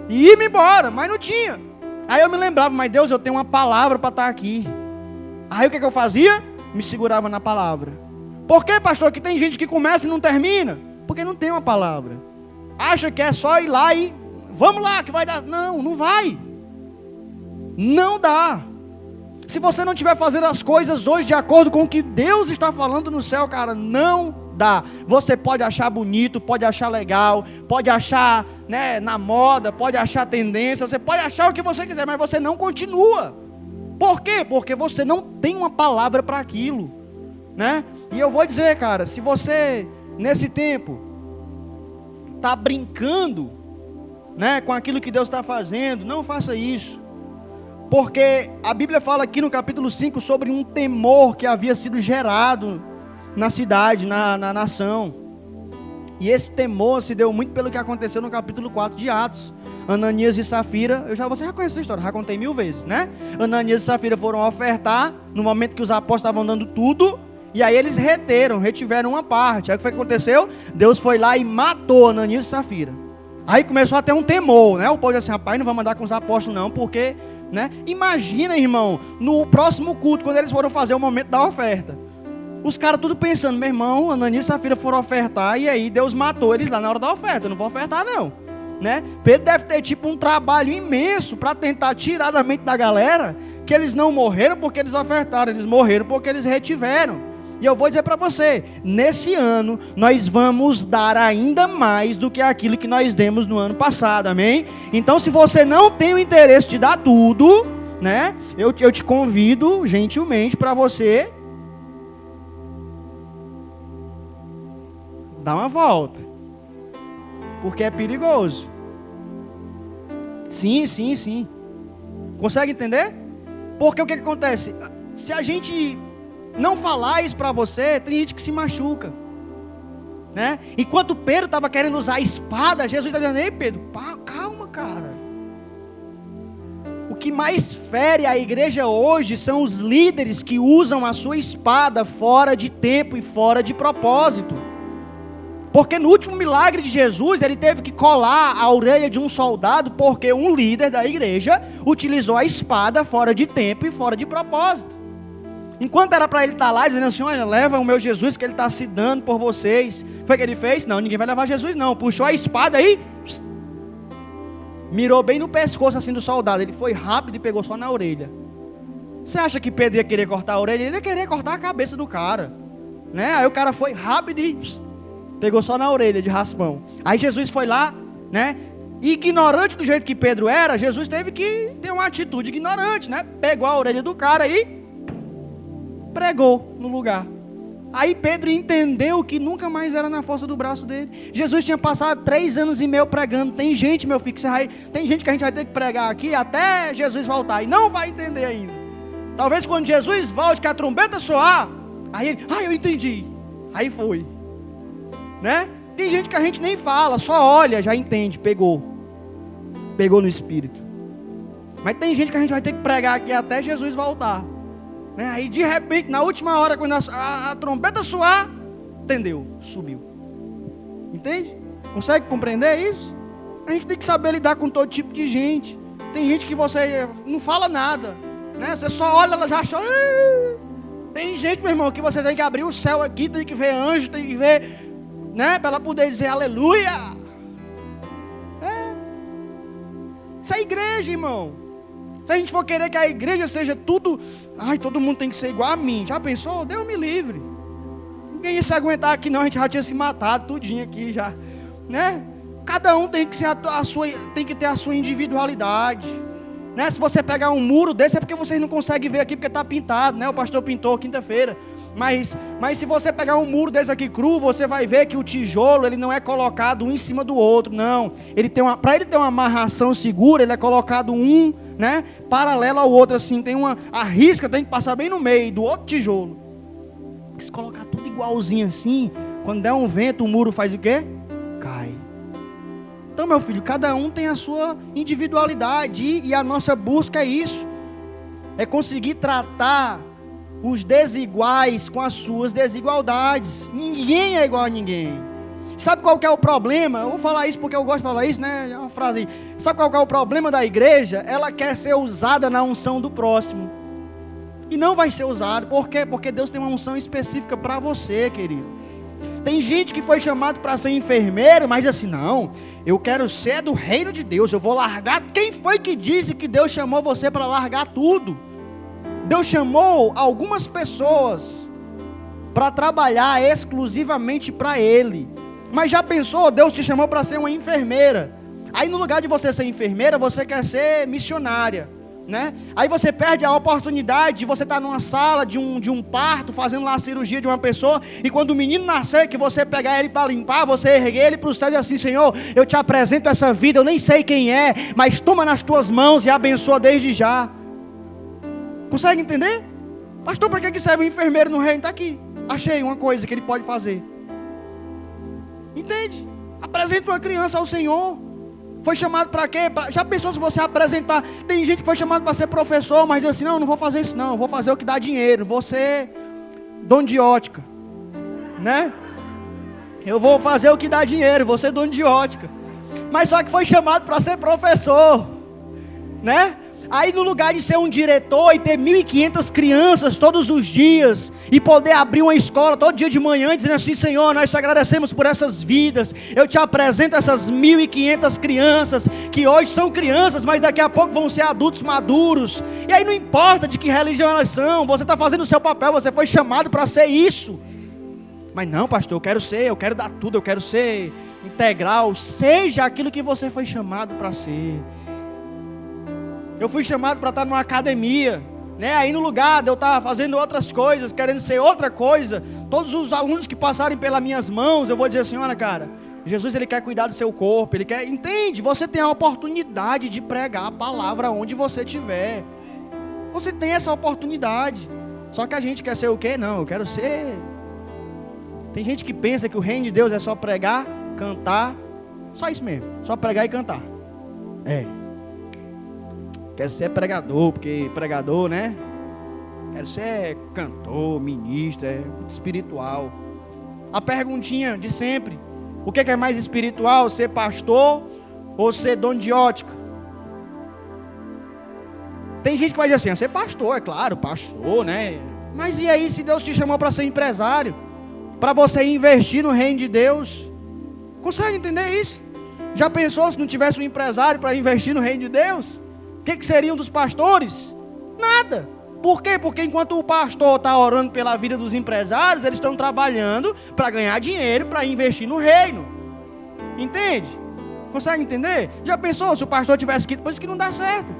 E ir-me embora, mas não tinha. Aí eu me lembrava, mas Deus, eu tenho uma palavra para estar aqui. Aí o que eu fazia? Me segurava na palavra. Por que, pastor, que tem gente que começa e não termina? Porque não tem uma palavra. Acha que é só ir lá e vamos lá que vai dar. Não, não vai. Não dá. Se você não estiver fazendo as coisas hoje de acordo com o que Deus está falando no céu, cara, não dá. Você pode achar bonito, pode achar legal, pode achar, né, na moda, pode achar tendência, você pode achar o que você quiser, mas você não continua. Por quê? Porque você não tem uma palavra para aquilo, né? E eu vou dizer, cara, se você nesse tempo está brincando, né, com aquilo que Deus está fazendo, não faça isso. Porque a Bíblia fala aqui no capítulo 5 sobre um temor que havia sido gerado na cidade, na nação. E esse temor se deu muito pelo que aconteceu no capítulo 4 de Atos. Ananias e Safira, você já conhece essa história, já contei 1000 vezes, né? Ananias e Safira foram ofertar no momento que os apóstolos estavam dando tudo. E aí eles retiveram uma parte. Aí o que foi que aconteceu? Deus foi lá e matou Ananias e Safira. Aí começou a ter um temor, né? O povo disse assim, rapaz, não vamos andar com os apóstolos não, porque né? Imagina, irmão, no próximo culto, quando eles foram fazer o momento da oferta. Os caras tudo pensando, meu irmão, Ananias e Safira foram ofertar e aí Deus matou eles lá na hora da oferta. Eu não vou ofertar não, né? Pedro deve ter tipo um trabalho imenso para tentar tirar da mente da galera que eles não morreram porque eles ofertaram, eles morreram porque eles retiveram. E eu vou dizer para você, nesse ano nós vamos dar ainda mais do que aquilo que nós demos no ano passado, amém? Então se você não tem o interesse de dar tudo, né? Eu te convido gentilmente para você dar uma volta, porque é perigoso. Sim. Consegue entender? Porque o que acontece? Se a gente não falar isso para você, tem gente que se machuca, né? Enquanto Pedro estava querendo usar a espada, Jesus está dizendo: ei Pedro, calma, cara. O que mais fere a igreja hoje são os líderes que usam a sua espada fora de tempo e fora de propósito. Porque no último milagre de Jesus, ele teve que colar a orelha de um soldado, porque um líder da igreja utilizou a espada fora de tempo e fora de propósito. Enquanto era para ele estar lá dizendo assim: olha, leva o meu Jesus que ele está se dando por vocês. Foi o que ele fez? Não, ninguém vai levar Jesus não. Puxou a espada aí, mirou bem no pescoço assim do soldado. Ele foi rápido e pegou só na orelha. Você acha que Pedro ia querer cortar a orelha? Ele ia querer cortar a cabeça do cara, né? Aí o cara foi rápido e pegou só na orelha de raspão. Aí Jesus foi lá, né? Ignorante do jeito que Pedro era, Jesus teve que ter uma atitude ignorante, né? Pegou a orelha do cara e pregou no lugar. Aí Pedro entendeu que nunca mais era na força do braço dele. Jesus tinha passado 3 anos e meio pregando. Tem gente, meu filho, tem gente que a gente vai ter que pregar aqui até Jesus voltar e não vai entender ainda. Talvez quando Jesus volte, que a trombeta soar, aí ele, eu entendi. Aí foi, né? Tem gente que a gente nem fala, só olha, já entende, pegou no espírito. Mas tem gente que a gente vai ter que pregar aqui até Jesus voltar, né? Aí de repente, na última hora, quando a trombeta soar, entendeu, sumiu. Entende? Consegue compreender isso? A gente tem que saber lidar com todo tipo de gente. Tem gente que você não fala nada, né? Você só olha, ela já acha. Tem gente, meu irmão, que você tem que abrir o céu aqui, tem que ver anjo, tem que ver, né? Para ela poder dizer aleluia. Isso é igreja, irmão. Se a gente for querer que a igreja seja tudo, todo mundo tem que ser igual a mim. Já pensou? Deus me livre. Ninguém ia se aguentar aqui não, a gente já tinha se matado tudinho aqui já, né? Cada um tem que ser tem que ter a sua individualidade, né? Se você pegar um muro desse é porque vocês não conseguem ver aqui porque está pintado, né? O pastor pintou quinta-feira. Mas se você pegar um muro desse aqui cru, você vai ver que o tijolo ele não é colocado um em cima do outro, não. Para ele ter uma amarração segura, ele é colocado um, né, paralelo ao outro, assim. A risca tem que passar bem no meio do outro tijolo. Se colocar tudo igualzinho assim, quando der um vento, o muro faz o quê? Cai. Então, meu filho, cada um tem a sua individualidade e a nossa busca é isso. É conseguir tratar os desiguais com as suas desigualdades. Ninguém é igual a ninguém. Sabe qual que é o problema? Eu vou falar isso porque eu gosto de falar isso, né? É uma frase aí. Sabe qual que é o problema da igreja? Ela quer ser usada na unção do próximo. E não vai ser usada. Por quê? Porque Deus tem uma unção específica para você, querido. Tem gente que foi chamado para ser enfermeiro, mas assim, não, eu quero ser do reino de Deus, eu vou largar. Quem foi que disse que Deus chamou você para largar tudo? Deus chamou algumas pessoas para trabalhar exclusivamente para Ele. Mas já pensou, Deus te chamou para ser uma enfermeira. Aí no lugar de você ser enfermeira, você quer ser missionária, né? Aí você perde a oportunidade de você estar numa sala de um parto, fazendo lá a cirurgia de uma pessoa, e quando o menino nascer, que você pegar ele para limpar, você erguer ele para o céu e dizer assim: Senhor, eu te apresento essa vida, eu nem sei quem é, mas toma nas tuas mãos e abençoa desde já. Consegue entender? Pastor, para que serve um enfermeiro no reino? Está aqui, achei uma coisa que ele pode fazer. Entende? Apresenta uma criança ao Senhor. Foi chamado para quê? Já pensou se você apresentar? Tem gente que foi chamado para ser professor, mas diz assim: não vou fazer isso não, eu vou fazer o que dá dinheiro, vou ser dono de ótica, né? Eu vou fazer o que dá dinheiro, vou ser dono de ótica. Mas só que foi chamado para ser professor, né? Aí no lugar de ser um diretor e ter 1.500 crianças todos os dias, e poder abrir uma escola todo dia de manhã, dizendo assim: Senhor, nós te agradecemos por essas vidas, eu te apresento essas 1.500 crianças, que hoje são crianças, mas daqui a pouco vão ser adultos maduros, e aí não importa de que religião elas são, você está fazendo o seu papel, você foi chamado para ser isso. Mas não, pastor, eu quero dar tudo, eu quero ser integral. Seja aquilo que você foi chamado para ser. Eu fui chamado para estar numa academia, né? Aí no lugar de eu estar fazendo outras coisas, querendo ser outra coisa, todos os alunos que passarem pelas minhas mãos, eu vou dizer assim: olha, cara, Jesus, ele quer cuidar do seu corpo, ele quer, entende? Você tem a oportunidade de pregar a palavra onde você estiver. Você tem essa oportunidade. Só que a gente quer ser o quê? Não, eu quero ser... Tem gente que pensa que o reino de Deus é só pregar, cantar, só isso mesmo, só pregar e cantar. Quero ser pregador, porque pregador, né? Quero ser cantor, ministro, muito espiritual. A perguntinha de sempre: o que é mais espiritual, ser pastor ou ser dono de ótica? Tem gente que vai dizer assim: ser pastor, é claro, pastor, né? Mas e aí se Deus te chamou para ser empresário? Para você investir no reino de Deus? Consegue entender isso? Já pensou se não tivesse um empresário para investir no reino de Deus? O que seriam dos pastores? Nada. Por quê? Porque enquanto o pastor está orando pela vida dos empresários, eles estão trabalhando para ganhar dinheiro, para investir no reino. Entende? Consegue entender? Já pensou se o pastor tivesse que... Por isso que não dá certo.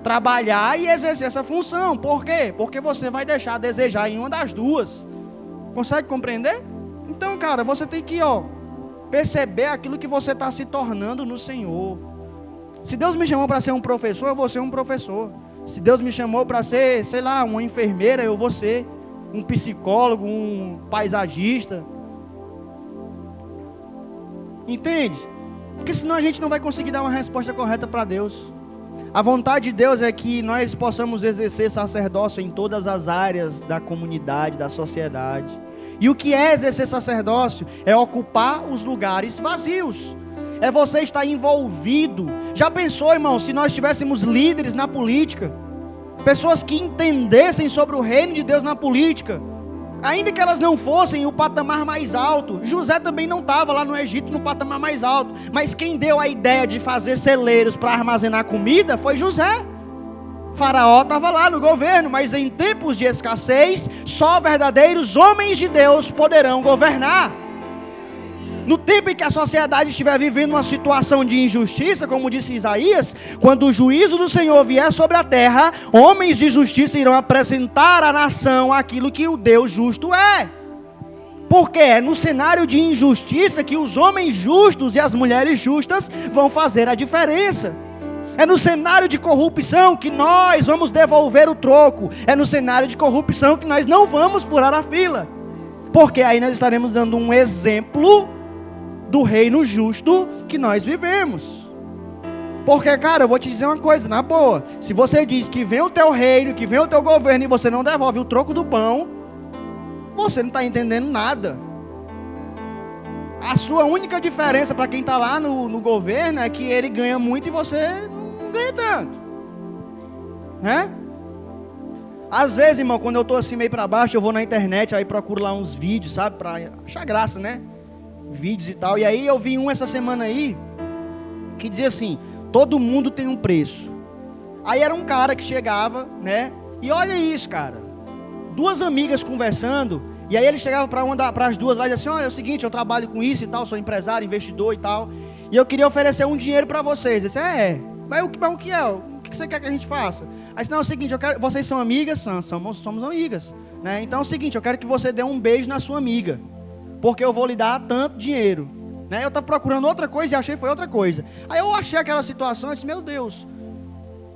Trabalhar e exercer essa função. Por quê? Porque você vai deixar a desejar em uma das duas. Consegue compreender? Então, cara, você tem que, perceber aquilo que você está se tornando no Senhor. Se Deus me chamou para ser um professor, eu vou ser um professor. Se Deus me chamou para ser, sei lá, uma enfermeira, eu vou ser um psicólogo, um paisagista. Entende? Porque senão a gente não vai conseguir dar uma resposta correta para Deus. A vontade de Deus é que nós possamos exercer sacerdócio em todas as áreas da comunidade, da sociedade. E o que é exercer sacerdócio? É ocupar os lugares vazios. É você estar envolvido. Já pensou, irmão, se nós tivéssemos líderes na política? Pessoas que entendessem sobre o reino de Deus na política. Ainda que elas não fossem o patamar mais alto. José também não estava lá no Egito no patamar mais alto. Mas quem deu a ideia de fazer celeiros para armazenar comida foi José. Faraó estava lá no governo, mas em tempos de escassez, só verdadeiros homens de Deus poderão governar. No tempo em que a sociedade estiver vivendo uma situação de injustiça, como disse Isaías, quando o juízo do Senhor vier sobre a terra, homens de justiça irão apresentar à nação aquilo que o Deus justo é. Porque é no cenário de injustiça que os homens justos e as mulheres justas vão fazer a diferença. É no cenário de corrupção que nós vamos devolver o troco. É no cenário de corrupção que nós não vamos furar a fila. Porque aí nós estaremos dando um exemplo do reino justo que nós vivemos. Porque, cara, eu vou te dizer uma coisa, na boa. Se você diz que vem o teu reino, que vem o teu governo e você não devolve o troco do pão, você não está entendendo nada. A sua única diferença para quem está lá no governo é que ele ganha muito e você não ganha tanto, né? Às vezes, irmão, quando eu estou assim meio para baixo, eu vou na internet, aí procuro lá uns vídeos, sabe, para achar graça, né? Vídeos e tal. E aí eu vi essa semana aí que dizia assim: todo mundo tem um preço. Aí era um cara que chegava, né? E olha isso, cara, duas amigas conversando. E aí ele chegava para as duas lá e dizia assim: olha, é o seguinte, eu trabalho com isso e tal, sou empresário, investidor e tal, e eu queria oferecer um dinheiro para vocês. Eu disse: mas o que é? O que você quer que a gente faça? Aí disse: não, é o seguinte, vocês são amigas? Somos amigas, né? Então é o seguinte, eu quero que você dê um beijo na sua amiga, porque eu vou lhe dar tanto dinheiro, né? Eu estava procurando outra coisa e achei foi outra coisa. Aí eu achei aquela situação e disse: meu Deus.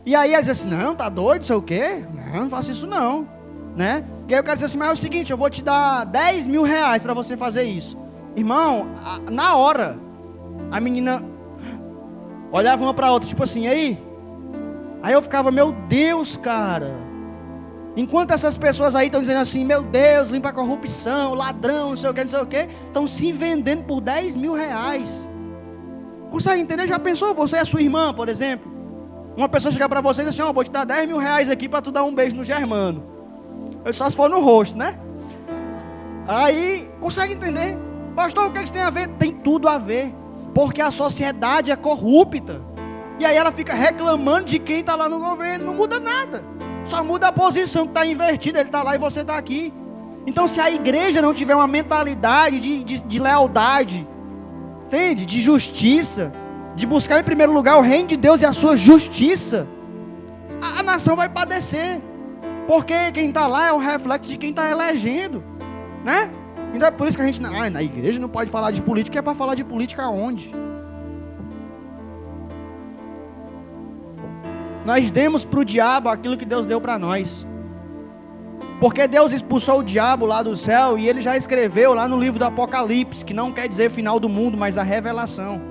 E aí ela disse assim: não, tá doido, sei o quê? Não faço isso não, né? E aí o cara disse assim: mas é o seguinte, eu vou te dar 10 mil reais para você fazer isso. Irmão, na hora, a menina olhava uma para a outra, tipo assim, aí eu ficava: meu Deus, cara. Enquanto essas pessoas aí estão dizendo assim: meu Deus, limpa a corrupção, ladrão, não sei o que, estão se vendendo por 10 mil reais. Consegue entender? Já pensou? Você é sua irmã, por exemplo. Uma pessoa chegar para você e dizer assim, vou te dar 10 mil reais aqui para tu dar um beijo no Germano. Só se for no rosto, né? Aí, consegue entender? Pastor, o que isso tem a ver? Tem tudo a ver. Porque a sociedade é corrupta. E aí ela fica reclamando de quem está lá no governo. Não muda nada. Só muda a posição que está invertida. Ele está lá e você está aqui. Então, se a igreja não tiver uma mentalidade de lealdade, entende? De justiça, de buscar em primeiro lugar o reino de Deus e a sua justiça, a nação vai padecer. Porque quem está lá é o reflexo de quem está elegendo, né? Então é por isso que a gente, na igreja não pode falar de política. É para falar de política aonde? Nós demos para o diabo aquilo que Deus deu para nós. Porque Deus expulsou o diabo lá do céu e ele já escreveu lá no livro do Apocalipse, que não quer dizer final do mundo, mas a revelação.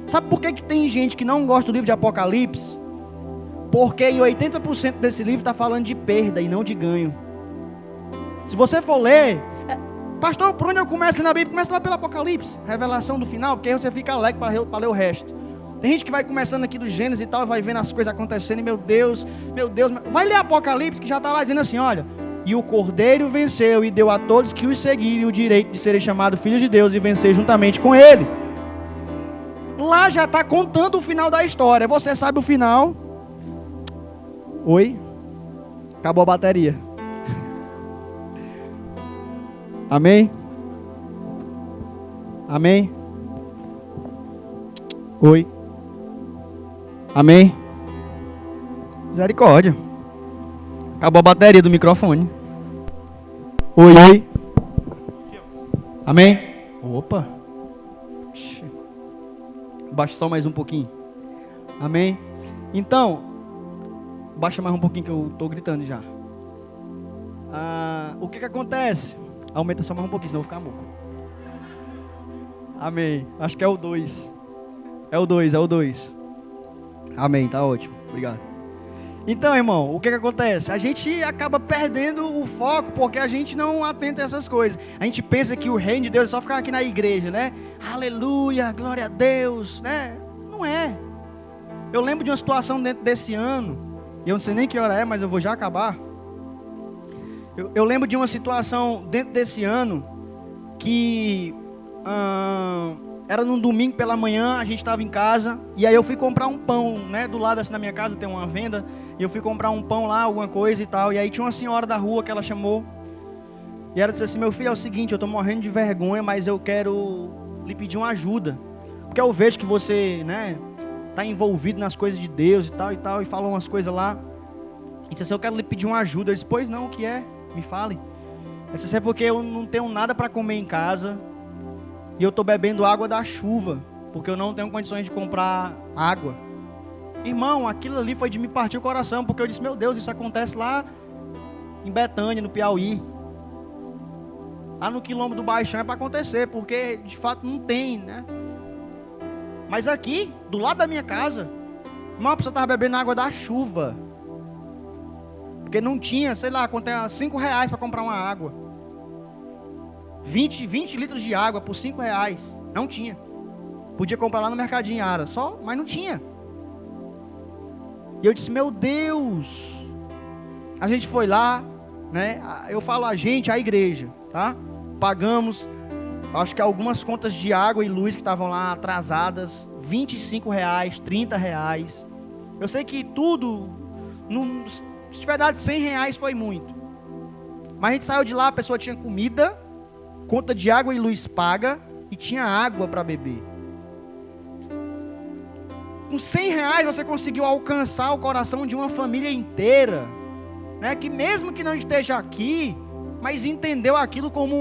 Sabe por que tem gente que não gosta do livro de Apocalipse? Porque em 80% desse livro está falando de perda e não de ganho. Se você for ler, pastor, por onde eu começo na Bíblia? Começa lá pelo Apocalipse, revelação do final, porque aí você fica alegre para ler o resto. Tem gente que vai começando aqui do Gênesis e tal, e vai vendo as coisas acontecendo, e meu Deus, vai ler Apocalipse, que já está lá dizendo assim, olha, e o Cordeiro venceu e deu a todos que os seguirem o direito de serem chamados filhos de Deus e vencer juntamente com ele. Lá já está contando o final da história. Você sabe o final? Oi? Acabou a bateria. Amém? Amém? Oi? Amém? Misericórdia. Acabou a bateria do microfone. Oi? Amém? Opa. Baixa só mais um pouquinho. Amém? Então, baixa mais um pouquinho que eu estou gritando já. O que acontece? Aumenta só mais um pouquinho, senão eu vou ficar muco. Amém. Acho que é o 2. É o 2. Amém, tá ótimo. Obrigado. Então, irmão, o que acontece? A gente acaba perdendo o foco porque a gente não atenta a essas coisas. A gente pensa que o reino de Deus é só ficar aqui na igreja, né? Aleluia, glória a Deus, né? Não é. Eu lembro de uma situação dentro desse ano, e eu não sei nem que hora é, mas eu vou já acabar. Eu lembro de uma situação dentro desse ano que era num domingo pela manhã, a gente estava em casa, e aí eu fui comprar um pão, né? Do lado assim da minha casa tem uma venda, e eu fui comprar um pão lá, alguma coisa e tal, e aí tinha uma senhora da rua que ela chamou, e ela disse assim, meu filho, é o seguinte, eu estou morrendo de vergonha, mas eu quero lhe pedir uma ajuda, porque eu vejo que você, né, está envolvido nas coisas de Deus e tal, e falou umas coisas lá, e disse assim, eu quero lhe pedir uma ajuda. Eu disse, pois não, o que é? Me fale. Eu disse, é porque eu não tenho nada para comer em casa, e eu estou bebendo água da chuva, porque eu não tenho condições de comprar água. Irmão, aquilo ali foi de me partir o coração, porque eu disse, meu Deus, isso acontece lá em Betânia, no Piauí. Lá no quilômetro do Baixão é para acontecer, porque de fato não tem, né? Mas aqui, do lado da minha casa, irmão, a pessoa estava bebendo água da chuva, porque não tinha, sei lá, quanto é, 5 reais para comprar uma água. 20 litros de água por 5 reais. Não tinha. Podia comprar lá no Mercadinho Ara, só, mas não tinha. E eu disse, meu Deus. A gente foi lá, né? Eu falo a gente, a igreja, tá? Pagamos, acho que algumas contas de água e luz que estavam lá atrasadas, 25 reais, 30 reais. Eu sei que tudo, se tiver dado 100 reais foi muito. Mas a gente saiu de lá, a pessoa tinha comida, conta de água e luz paga e tinha água para beber. Com 100 reais você conseguiu alcançar o coração de uma família inteira, né? Que mesmo que não esteja aqui, mas entendeu aquilo como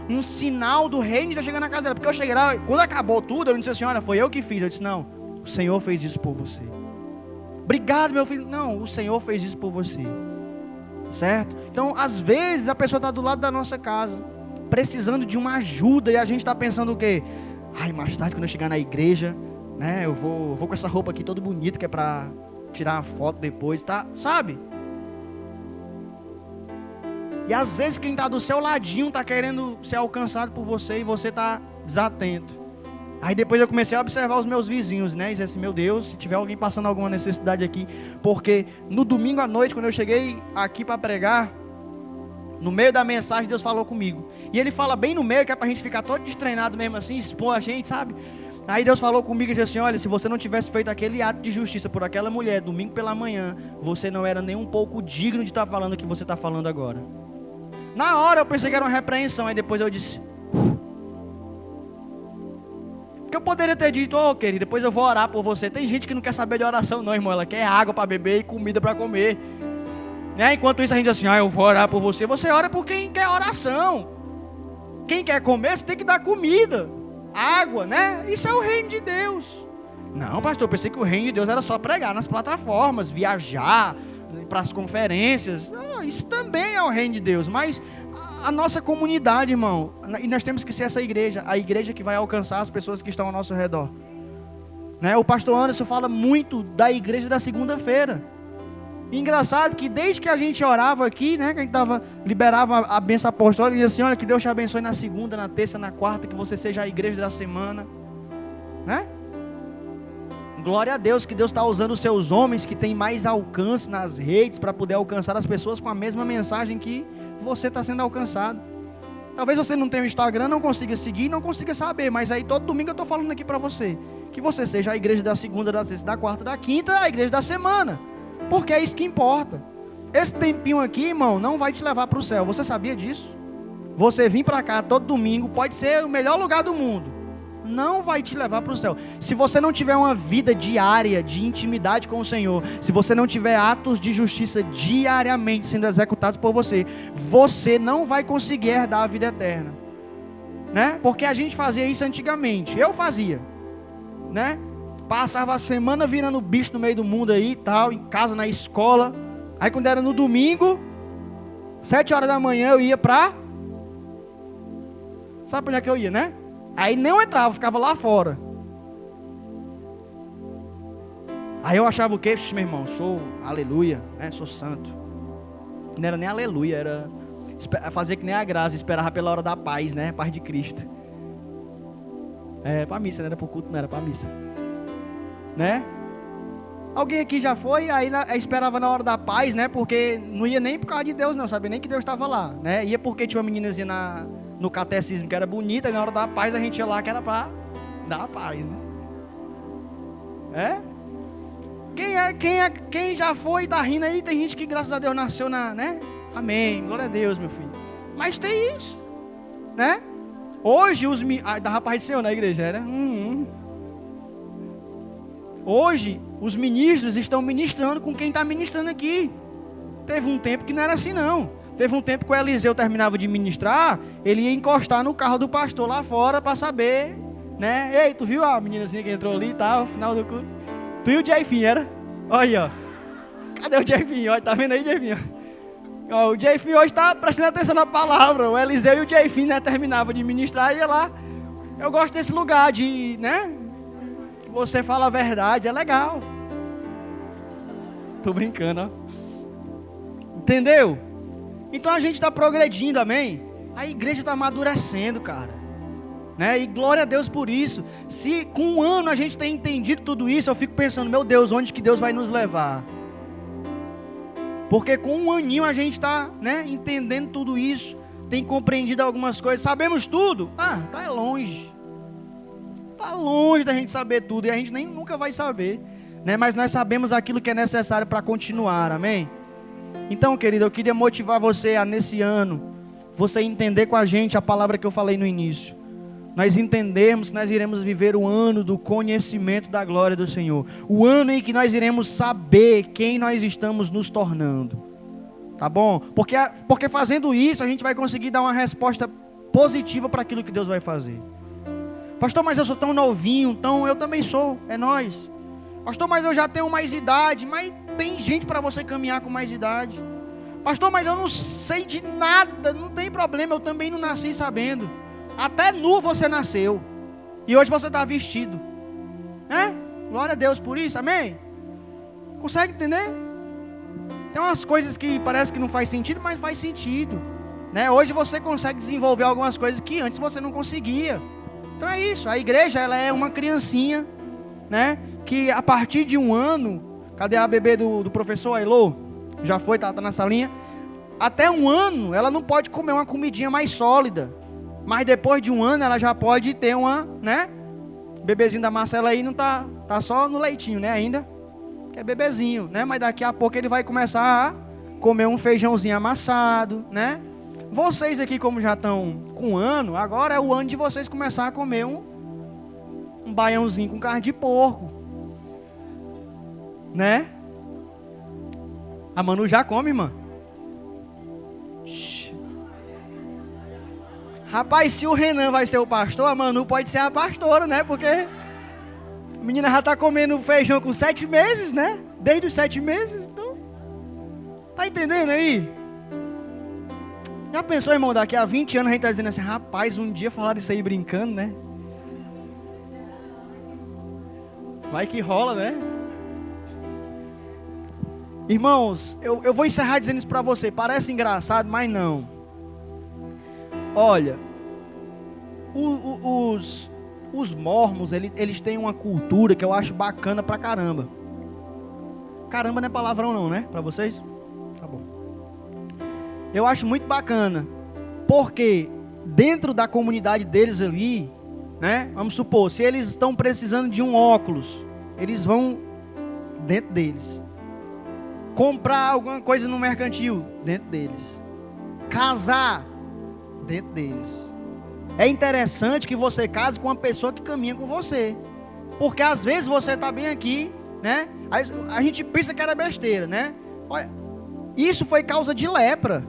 um sinal do reino de Deus chegando na casa dela. Porque eu cheguei lá, quando acabou tudo, eu não disse assim, olha, foi eu que fiz. Eu disse, não, o Senhor fez isso por você. Obrigado, meu filho. Não, o Senhor fez isso por você. Certo? Então, às vezes, a pessoa está do lado da nossa casa, precisando de uma ajuda, e a gente está pensando o quê? Ai, mais tarde, quando eu chegar na igreja, né, eu vou com essa roupa aqui todo bonito, que é para tirar uma foto depois, tá? Sabe? E às vezes quem está do seu ladinho está querendo ser alcançado por você e você está desatento. Aí depois eu comecei a observar os meus vizinhos, né? E disse assim, meu Deus, se tiver alguém passando alguma necessidade aqui. Porque no domingo à noite, quando eu cheguei aqui para pregar, no meio da mensagem Deus falou comigo. E Ele fala bem no meio, que é pra gente ficar todo destreinado mesmo assim, expor a gente, sabe? Aí Deus falou comigo e disse assim, olha, se você não tivesse feito aquele ato de justiça por aquela mulher, domingo pela manhã, você não era nem um pouco digno de estar falando o que você está falando agora. Na hora eu pensei que era uma repreensão, aí depois eu disse... Porque eu poderia ter dito, ô querido, depois eu vou orar por você. Tem gente que não quer saber de oração não, irmão, ela quer água para beber e comida para comer. Né? Enquanto isso a gente diz assim, eu vou orar por você. Você ora por quem quer oração. Quem quer comer, você tem que dar comida, água, né? Isso é o reino de Deus. Não, pastor, eu pensei que o reino de Deus era só pregar nas plataformas, viajar para as conferências. Isso também é o reino de Deus, mas a nossa comunidade, irmão, e nós temos que ser essa igreja, a igreja que vai alcançar as pessoas que estão ao nosso redor. Né? O pastor Anderson fala muito da igreja da segunda-feira. Engraçado que desde que a gente orava aqui, né, que a gente liberava a bênção apostólica, e dizia assim, olha, que Deus te abençoe na segunda, na terça, na quarta, que você seja a igreja da semana, né? Glória a Deus que Deus está usando os seus homens que têm mais alcance nas redes para poder alcançar as pessoas com a mesma mensagem que você está sendo alcançado. Talvez você não tenha um Instagram, não consiga seguir, não consiga saber, mas aí todo domingo eu estou falando aqui para você, que você seja a igreja da segunda, da sexta, da quarta, da quinta, a igreja da semana. Porque é isso que importa. Esse tempinho aqui, irmão, não vai te levar para o céu. Você sabia disso? Você vir para cá todo domingo pode ser o melhor lugar do mundo. Não vai te levar para o céu. Se você não tiver uma vida diária de intimidade com o Senhor, se você não tiver atos de justiça diariamente sendo executados por você, você não vai conseguir herdar a vida eterna. Né? Porque a gente fazia isso antigamente. Eu fazia. Né? Passava a semana virando bicho no meio do mundo aí e tal, em casa, na escola. Aí quando era no domingo, 7 horas da manhã eu ia pra... Sabe pra onde é que eu ia, né? Aí não entrava, ficava lá fora. Aí eu achava o quê? Meu irmão, sou aleluia, né? Sou santo. Não era nem aleluia, era fazer que nem a Graça, esperava pela hora da paz, né? Paz de Cristo. Pra missa, não era pro culto, não era pra missa. Né? Alguém aqui já foi, aí esperava na hora da paz, né? Porque não ia nem por causa de Deus, não, sabia nem que Deus estava lá, né? Ia porque tinha uma meninazinha no catecismo que era bonita, e na hora da paz a gente ia lá que era para dar a paz, né? Quem já foi e tá rindo aí, tem gente que graças a Deus nasceu né? Amém, glória a Deus, meu filho. Mas tem isso, né? Hoje dava para ser na igreja, era... Hoje, os ministros estão ministrando com quem está ministrando aqui. Teve um tempo que não era assim, não. Teve um tempo que o Eliseu terminava de ministrar, ele ia encostar no carro do pastor lá fora para saber, né? Ei, tu viu a meninazinha que entrou ali e tal, no final do culto? Tu e o Jayfinho, era? Olha aí, ó. Cadê o Jayfinho? Olha, tá vendo aí, Jayfinho? Ó, o Jayfinho hoje está prestando atenção na palavra. O Eliseu e o Jayfinho, né, terminavam de ministrar e ia lá. Eu gosto desse lugar de, né? Você fala a verdade, é legal. Tô brincando, ó. Entendeu? Então a gente está progredindo, amém? A igreja está amadurecendo, cara. Né? E glória a Deus por isso. Se com um ano a gente tem entendido tudo isso, eu fico pensando, meu Deus, onde que Deus vai nos levar? Porque com um aninho a gente está, né, entendendo tudo isso, tem compreendido algumas coisas. Sabemos tudo? Tá longe. Está longe da gente saber tudo e a gente nem nunca vai saber, né? Mas nós sabemos aquilo que é necessário para continuar, amém? Então, querido, eu queria motivar você a nesse ano, você entender com a gente a palavra que eu falei no início. Nós entendermos que nós iremos viver o ano do conhecimento da glória do Senhor. O ano em que nós iremos saber quem nós estamos nos tornando. Tá bom? Porque fazendo isso a gente vai conseguir dar uma resposta positiva para aquilo que Deus vai fazer. Pastor, mas eu sou tão novinho, então eu também sou, é nós. Pastor, mas eu já tenho mais idade, mas tem gente para você caminhar com mais idade. Pastor, mas eu não sei de nada, não tem problema, eu também não nasci sabendo. Até nu você nasceu, e hoje você está vestido. Glória a Deus por isso, amém? Consegue entender? Tem umas coisas que parece que não faz sentido, mas faz sentido, né? Hoje você consegue desenvolver algumas coisas que antes você não conseguia. Então é isso, a igreja ela é uma criancinha, né? Que a partir de 1 ano, cadê a bebê do professor Ailô? Já foi, tá na salinha. Até 1 ano ela não pode comer uma comidinha mais sólida. Mas depois de 1 ano ela já pode ter uma, né? Bebezinho da Marcela aí não tá só no leitinho, né, ainda. Que é bebezinho, né? Mas daqui a pouco ele vai começar a comer um feijãozinho amassado, né? Vocês aqui, como já estão com 1 ano, agora é o ano de vocês começar a comer um baiãozinho com carne de porco, né? A Manu já come, irmã. Rapaz, se o Renan vai ser o pastor, a Manu pode ser a pastora, né? Porque a menina já está comendo feijão com 7 meses, né? Desde os 7 meses, então... Tá entendendo aí? Já pensou, irmão, daqui a 20 anos a gente tá dizendo assim, rapaz, um dia falaram isso aí brincando, né? Vai que rola, né? Irmãos, eu vou encerrar dizendo isso para você. Parece engraçado, mas não. Olha, os mormons, eles têm uma cultura que eu acho bacana pra caramba. Caramba não é palavrão não, né? Pra vocês? Tá bom. Eu acho muito bacana. Porque dentro da comunidade deles ali, né? Vamos supor, se eles estão precisando de um óculos, eles vão dentro deles. Comprar alguma coisa no mercantil, dentro deles. Casar, dentro deles. É interessante que você case com uma pessoa que caminha com você. Porque às vezes você está bem aqui, né? A gente pensa que era besteira, né? Olha, isso foi causa de lepra,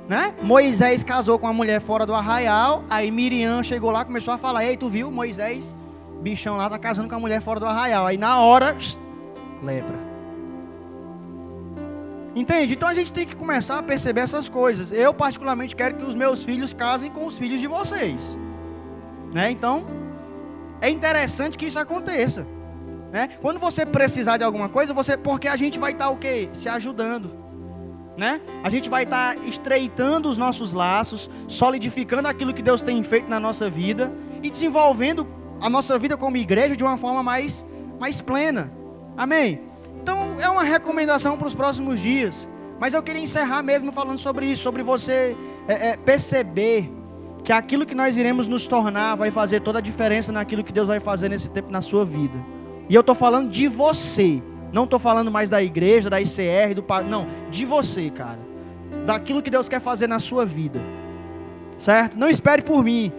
né? Moisés casou com uma mulher fora do arraial. Aí Miriam chegou lá, começou a falar: ei, tu viu? Moisés, bichão lá, tá casando com a mulher fora do arraial. Aí na hora, lepra. Entende? Então a gente tem que começar a perceber essas coisas. Eu particularmente quero que os meus filhos casem com os filhos de vocês, né? Então é interessante que isso aconteça, né? Quando você precisar de alguma coisa, porque a gente vai estar o quê? Se ajudando, né? A gente vai estar estreitando os nossos laços, solidificando aquilo que Deus tem feito na nossa vida e desenvolvendo a nossa vida como igreja de uma forma mais plena. Amém? Então é uma recomendação para os próximos dias. Mas eu queria encerrar mesmo falando sobre isso, sobre você perceber que aquilo que nós iremos nos tornar vai fazer toda a diferença naquilo que Deus vai fazer nesse tempo na sua vida. E eu estou falando de você. Não estou falando mais da igreja, da ICR, não, de você, cara. Daquilo que Deus quer fazer na sua vida. Certo? Não espere por mim.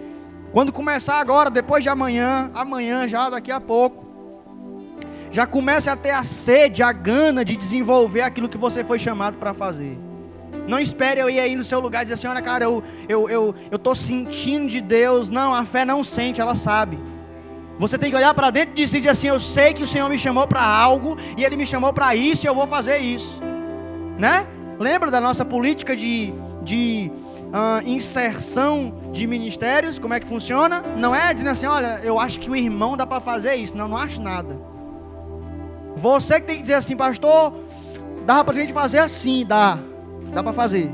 Quando começar agora, depois de amanhã já daqui a pouco, já comece a ter a sede, a gana de desenvolver aquilo que você foi chamado para fazer. Não espere eu ir aí no seu lugar e dizer assim: olha, cara, eu estou sentindo de Deus. Não, a fé não sente, ela sabe. Você tem que olhar para dentro de si e dizer assim: eu sei que o Senhor me chamou para algo, e Ele me chamou para isso, e eu vou fazer isso, né? Lembra da nossa política de inserção de ministérios? Como é que funciona? Não é dizendo assim: olha, eu acho que o irmão dá para fazer isso. Não acho nada. Você que tem que dizer assim: pastor, dá pra gente fazer assim, dá pra fazer,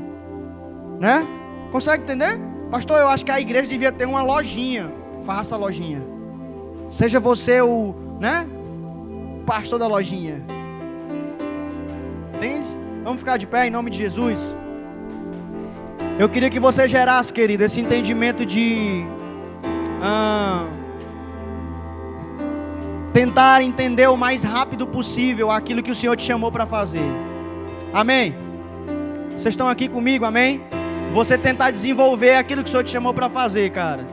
né? Consegue entender? Pastor, eu acho que a igreja devia ter uma lojinha. Faça a lojinha. Seja você o pastor da lojinha. Entende? Vamos ficar de pé em nome de Jesus. Eu queria que você gerasse, querido, esse entendimento de tentar entender o mais rápido possível aquilo que o Senhor te chamou para fazer. Amém? Vocês estão aqui comigo, amém? Você tentar desenvolver aquilo que o Senhor te chamou para fazer, cara.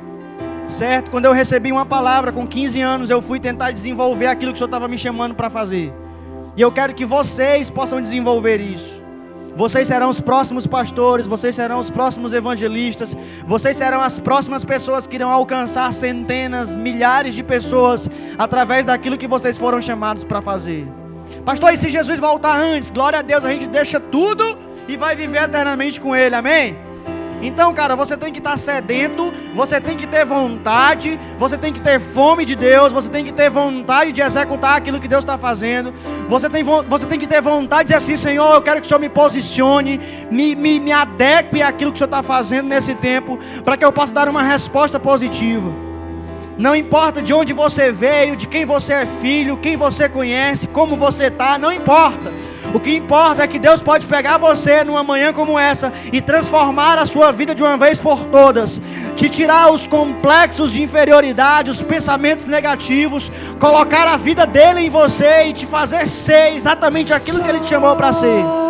Certo? Quando eu recebi uma palavra com 15 anos, eu fui tentar desenvolver aquilo que o Senhor estava me chamando para fazer. E eu quero que vocês possam desenvolver isso. Vocês serão os próximos pastores, vocês serão os próximos evangelistas, vocês serão as próximas pessoas que irão alcançar centenas, milhares de pessoas através daquilo que vocês foram chamados para fazer. Pastor, e se Jesus voltar antes? Glória a Deus, a gente deixa tudo e vai viver eternamente com Ele, amém? Então, cara, você tem que estar sedento, você tem que ter vontade, você tem que ter fome de Deus, você tem que ter vontade de executar aquilo que Deus está fazendo. Você tem que ter vontade de dizer assim: Senhor, eu quero que o Senhor me posicione, me adeque àquilo que o Senhor está fazendo nesse tempo, para que eu possa dar uma resposta positiva. Não importa de onde você veio, de quem você é filho, quem você conhece, como você está, não importa. O que importa é que Deus pode pegar você numa manhã como essa e transformar a sua vida de uma vez por todas, te tirar os complexos de inferioridade, os pensamentos negativos, colocar a vida dele em você e te fazer ser exatamente aquilo que ele te chamou para ser.